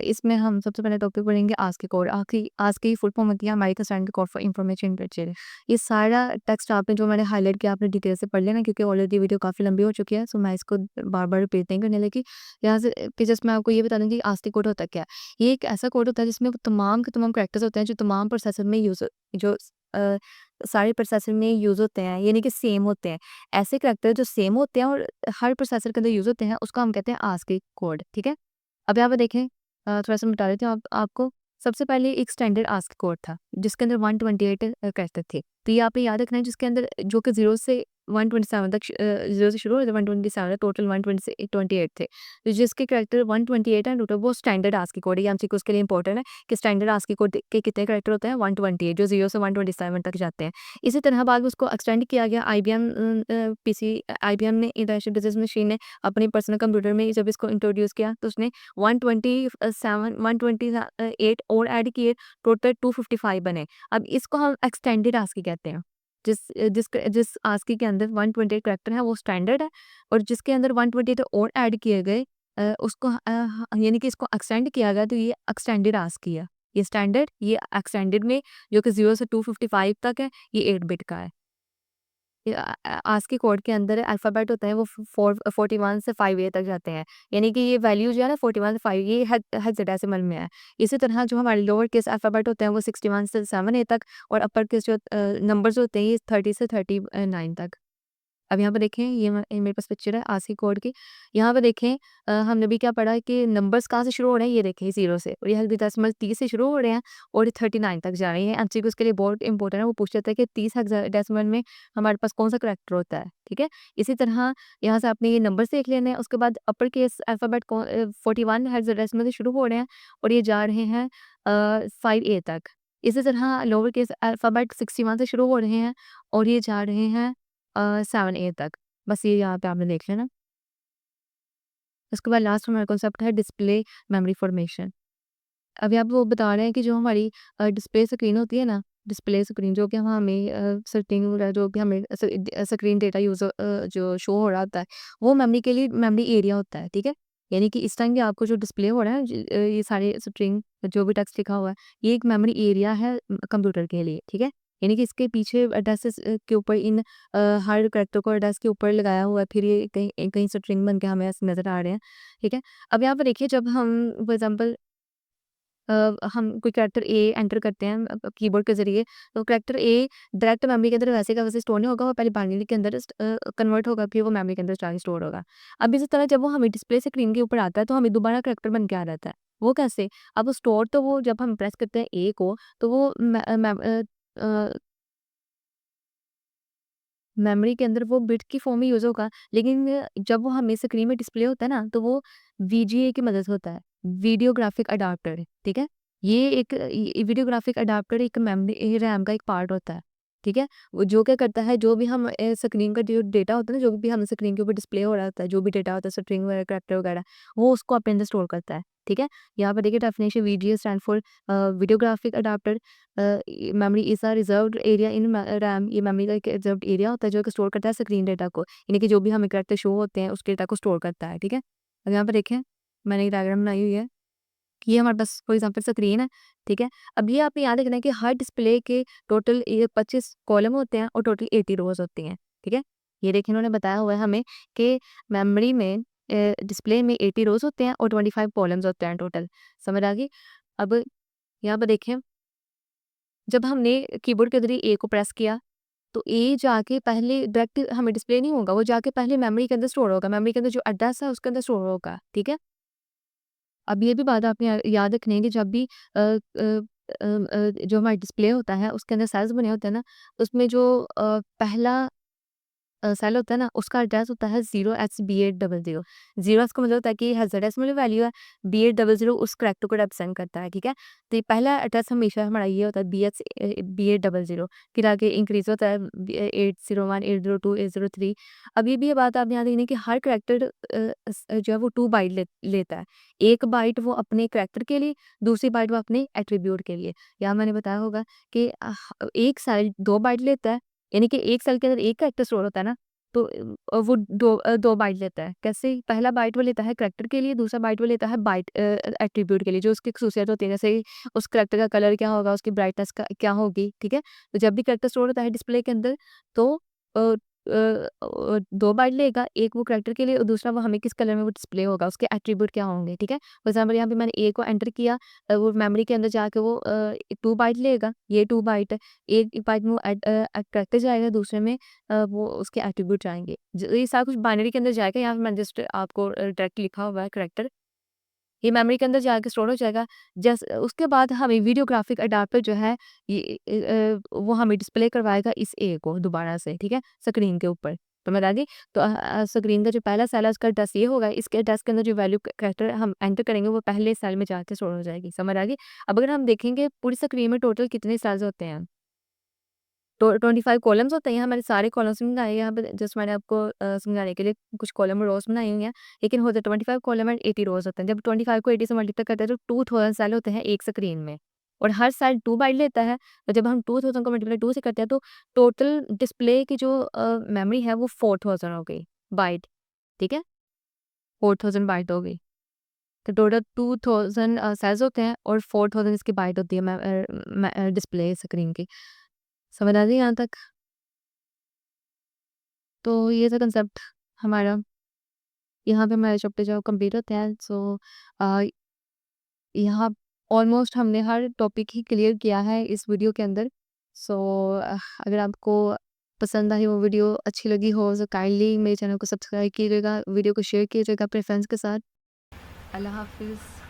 इसमें हम सबसे पहले टॉपिक पढ़ेंगे आस्की कोड। आस्की की फुल फॉर्म होती है American standard code for information interchange. ये सारा टेक्स्ट आपने जो मैंने हाईलाइट किया आपने डिटेल से पढ़ लेना, क्योंकि ऑलरेडी वीडियो काफ़ी लंबी हो चुकी है, सो मैं इसको बार बार रिपीट नहीं करने लगी। यहाँ से कि जस्ट मैं आपको ये बता दूँगी आस्की कोड होता क्या है। ये एक ऐसा कोड होता है जिसमें वो तमाम के तमाम कैरेक्टर्स होते हैं जो तमाम प्रोसेसर में यूज़ जो अ, सारे प्रोसेसर में यूज़ होते हैं, यानी कि सेम होते हैं। ऐसे करैक्टर जो सेम होते हैं और हर प्रोसेसर के अंदर यूज़ होते हैं, उसको हम कहते हैं आस्की कोड, ठीक है? अब यहाँ पे देखें, थोड़ा-सा मैं बता देती हूँ आपको। सबसे पहले एक स्टैंडर्ड आस्की कोड था, जिसके अंदर 128 कैरेक्टर थे। तो ये आपने याद रखना है, जिसके अंदर जो कि 0 से 127 तक 0 से शुरू होते 127 है, टोटल 128 थे। तो जिसके कैरेक्टर 128 हैं टोटल, वो स्टैंडर्ड आस्की कोड है। ये एमसीक्यू उसके लिए इंपॉर्टेंट है कि स्टैंडर्ड आस्की कोड के कितने कैरेक्टर होते हैं, 128, जो 0 से 127 तक जाते हैं। इसी तरह बाद में उसको एक्सटेंड किया गया। आईबीएम ने, इंटरनेशनल बिज़नेस मशीन ने अपने पर्सनल कंप्यूटर में जब इसको इंट्रोड्यूस किया, तो उसने 128 और ऐड किए, टोटल 255 बने। अब इसको हम एक्सटेंडेड आस्की कहते हैं। जिस आस्की के अंदर 128 कैरेक्टर है वो स्टैंडर्ड है, और जिसके अंदर 128 और ऐड किए गए, यानी कि इसको एक्सटेंड किया गया, तो ये एक्सटेंडेड आस्की है। ये स्टैंडर्ड, ये एक्सटेंडेड में जो कि 0 से 255 तक है, ये 8 बिट का है। आस्की कोड के अंदर अल्फ़ाबेट होता है वो 41 से 5A तक जाते हैं। यानी कि ये वैल्यू जो है ना 41 से 5 ये हेक्साडेसिमल में है। इसी तरह जो हमारे लोअर केस अल्फ़ाबेट होते हैं वो 61 से 7A तक, और अपर केस जो नंबर्स होते हैं ये 30 से 39 तक। अब यहाँ पे देखें, ये मेरे पास पिक्चर है आस्की कोड की। यहाँ पे देखें, हमने भी क्या पढ़ा कि नंबर्स कहाँ से शुरू हो रहे हैं, ये देखें 0 से, और ये हेक्साडेसिमल 30 से शुरू हो रहे हैं और 39 तक जा रहे हैं। एमसीक्यू उसके लिए बहुत इंपॉर्टेंट है, वो पूछ लेता है कि 30 हेक्साडेसिमल में हमारे पास कौन सा करैक्टर होता है, ठीक है? इसी तरह यहाँ से आपने ये नंबर्स देख लेने हैं, उसके बाद अपर केस अल्फ़ाबेट 41 हेक्साडेसिमल से शुरू हो रहे हैं और ये जा रहे हैं 5A तक। इसी तरह लोअर केस अल्फ़ाबेट 61 से शुरू हो रहे हैं और ये जा रहे हैं 7A तक। बस ये यहाँ पे आपने देख लेना। उसके बाद लास्ट हमारा कॉन्सेप्ट है डिस्प्ले मेमोरी फॉर्मेशन। अभी आप वो बता रहे हैं कि जो हमारी डिस्प्ले स्क्रीन होती है ना, डिस्प्ले स्क्रीन जो कि हम हमें सेटिंग वगैरह जो भी हमें स्क्रीन डेटा जो शो हो रहा होता है, वो मेमोरी के लिए मेमोरी एरिया होता है, ठीक है? यानी कि इस टाइम भी आपको जो डिस्प्ले हो रहा है, ये सारे स्ट्रिंग जो भी टेक्स्ट लिखा हुआ है, ये एक मेमोरी एरिया है कंप्यूटर के लिए, ठीक है? यानी कि इसके पीछे एड्रेसेस के ऊपर हर करैक्टर को एड्रेस के ऊपर लगाया हुआ है, फिर ये कहीं कहीं स्ट्रिंग बन के हमें ऐसे नज़र आ रहे हैं, ठीक है? अब यहाँ पे देखिए, जब हम फॉर एग्ज़ाम्पल हम कोई कैरेक्टर ए एंटर करते हैं कीबोर्ड के ज़रिए, तो कैरेक्टर ए डायरेक्ट मेमोरी के अंदर वैसे का वैसे स्टोर नहीं होगा, वो पहले बाइनरी के अंदर कन्वर्ट होगा, फिर वो मेमोरी के अंदर जाके स्टोर होगा। अब इसी तरह जब वो हमें डिस्प्ले स्क्रीन के ऊपर आता है, तो हमें दोबारा कैरेक्टर बन के आ जाता है। वो कैसे? अब वो स्टोर तो वो जब हम प्रेस करते हैं ए को, तो वो अ, मेमोरी के अंदर वो बिट की फॉर्म में यूज़ होगा, लेकिन जब वो हमें स्क्रीन में डिस्प्ले होता है ना, तो वो वीजीए की मदद से होता है, वीडियो ग्राफिक अडॉप्टर, ठीक है? ये वीडियो ग्राफिक अडॉप्टर एक मेमोरी रैम का एक पार्ट होता है, ठीक है? वो जो क्या करता है, जो भी हम स्क्रीन का जो डेटा होता है ना, जो भी हम स्क्रीन के ऊपर डिस्प्ले हो रहा होता है, जो भी डेटा होता है, स्ट्रिंग वगैरह, कैरेक्टर वगैरह, वो उसको अपने अंदर स्टोर करता है, ठीक है? यहाँ पर देखिए definition VGA stand for video graphic adopter. Memory is a reserved area in RAM. ये मेमोरी का एक रिजर्व्ड एरिया होता है जो कि स्टोर करता है स्क्रीन डेटा को, यानी कि जो भी हमें करैक्टर शो होते हैं उसके डेटा को स्टोर करता है, ठीक है? अब यहाँ पे देखें, मैंने एक डायग्राम बनाई हुई है कि ये हमारे पास फॉर एग्जांपल स्क्रीन है, ठीक है? अब ये आपने याद रखना है कि हर डिस्प्ले के टोटल ये 25 कॉलम होते हैं और टोटल 80 रोज़ होती हैं, ठीक है? ये देखिए इन्होंने बताया हुआ है हमें कि मेमोरी में डिस्प्ले में 80 रोज़ होते हैं और 25 कॉलम्स होते हैं टोटल। समझ आ गई? अब यहाँ पे देखें, जब हमने कीबोर्ड के ज़रिए ए को प्रेस किया, तो ए जाके पहले डायरेक्ट हमें डिस्प्ले नहीं होगा, वो जाके पहले मेमोरी के अंदर स्टोर होगा, मेमोरी के अंदर जो एड्रेस है उसके अंदर स्टोर होगा, ठीक है? अब ये भी बात आपने याद रखनी है कि जब भी जो हमारा डिस्प्ले होता है उसके अंदर सेल्स बने होते हैं ना, उसमें जो पहला सेल होता है ना, उसका एड्रेस होता है 0x B800। 0 इसका मतलब होता है कि हेक्साडेसिमल वैल्यू है, B800 उस करैक्टर को रिप्रेजेंट करता है, ठीक है? तो ये पहला एड्रेस हमेशा हमारा ये होता है B800, फिर आगे इंक्रीज़ होता है 801, 802, 803। अब ये भी ये बात आप ध्यान रखनी कि हर करैक्टर जो है वो 2 बाइट लेता है। 1 बाइट वो अपने करैक्टर के लिए, दूसरी बाइट वो अपने एट्रिब्यूट के लिए। यहाँ मैंने बताया होगा कि एक सेल 2 बाइट लेता है, यानी कि एक सेल के अंदर एक कैरेक्टर स्टोर होता है ना, तो वो 2 बाइट लेता है। कैसे? पहला बाइट वो लेता है करैक्टर के लिए, दूसरा बाइट वो लेता है बाइट एट्रीब्यूट के लिए, जो उसकी ख़ुसूसियत होती है। जैसे उस करैक्टर का कलर क्या होगा, उसकी ब्राइटनेस का क्या होगी, ठीक है? तो जब भी करैक्टर स्टोर होता है डिस्प्ले के अंदर, तो 2 बाइट लेगा, एक वो करैक्टर के लिए और दूसरा वो हमें किस कलर में वो डिस्प्ले होगा, उसके एट्रीब्यूट क्या होंगे, ठीक है? फॉर एग्ज़ाम्पल यहाँ पे मैंने ए को एंटर किया, वो मेमोरी के अंदर जाके वो 2 बाइट लेगा, ये 2 बाइट है। एक बाइट में वो करैक्टर जाएगा, दूसरे में वो उसके एट्रीब्यूट जाएँगे। ये सारा कुछ बाइनरी के अंदर जाएगा, यहाँ पे मैंने जस्ट आपको डायरेक्ट लिखा हुआ है करैक्टर। ये मेमोरी के अंदर जाके स्टोर हो जाएगा। उसके बाद हमें वीडियो ग्राफिक अडैप्टर जो है वो हमें डिस्प्ले करवाएगा इस ए को दोबारा से, ठीक है? स्क्रीन के ऊपर। समझ आ गई? तो स्क्रीन का जो पहला सेल है उसका एड्रेस ये होगा, इसके एड्रेस के अंदर जो वैल्यू कैरेक्टर हम एंटर करेंगे वो पहले सेल में जाके स्टोर हो जाएगी। समझ आ गई? अब अगर हम देखेंगे पूरी स्क्रीन में टोटल कितने सेल्स होते हैं? तो 25 कॉलम्स होते हैं, यहाँ मैंने सारे कॉलम्स नहीं बनाए, यहाँ पे जस्ट मैंने आपको समझाने के लिए कुछ कॉलम और रोज़ बनाई हुई हैं, लेकिन होते 25 कॉलम एंड 80 रोज़ होते हैं। जब 25 को 80 से मल्टीप्लाई करते हैं तो 2000 सेल होते हैं एक स्क्रीन में और हर सेल 2 बाइट लेता है। तो जब हम 2000 को मल्टीप्लाई 2 से करते हैं तो टोटल डिस्प्ले की जो मेमोरी है वो 4000 हो गई बाइट, ठीक है? 4000 बाइट हो गई। तो टोटल 2000 सेल्स होते हैं और 4000 इसकी बाइट होती है डिस्प्ले स्क्रीन की। समझ आ गई यहाँ तक? तो ये था कंसेप्ट हमारा। यहाँ पे हमारे चैप्टर जो कंप्लीट होते हैं। सो अ, यहाँ ऑलमोस्ट हमने हर टॉपिक ही क्लियर किया है इस वीडियो के अंदर। सो अगर आपको पसंद आई वो वीडियो अच्छी लगी हो तो काइंडली मेरे चैनल को सब्सक्राइब कीजिएगा, वीडियो को शेयर कीजिएगा अपने फ्रेंड्स के साथ। अल्लाह हाफ़िज़।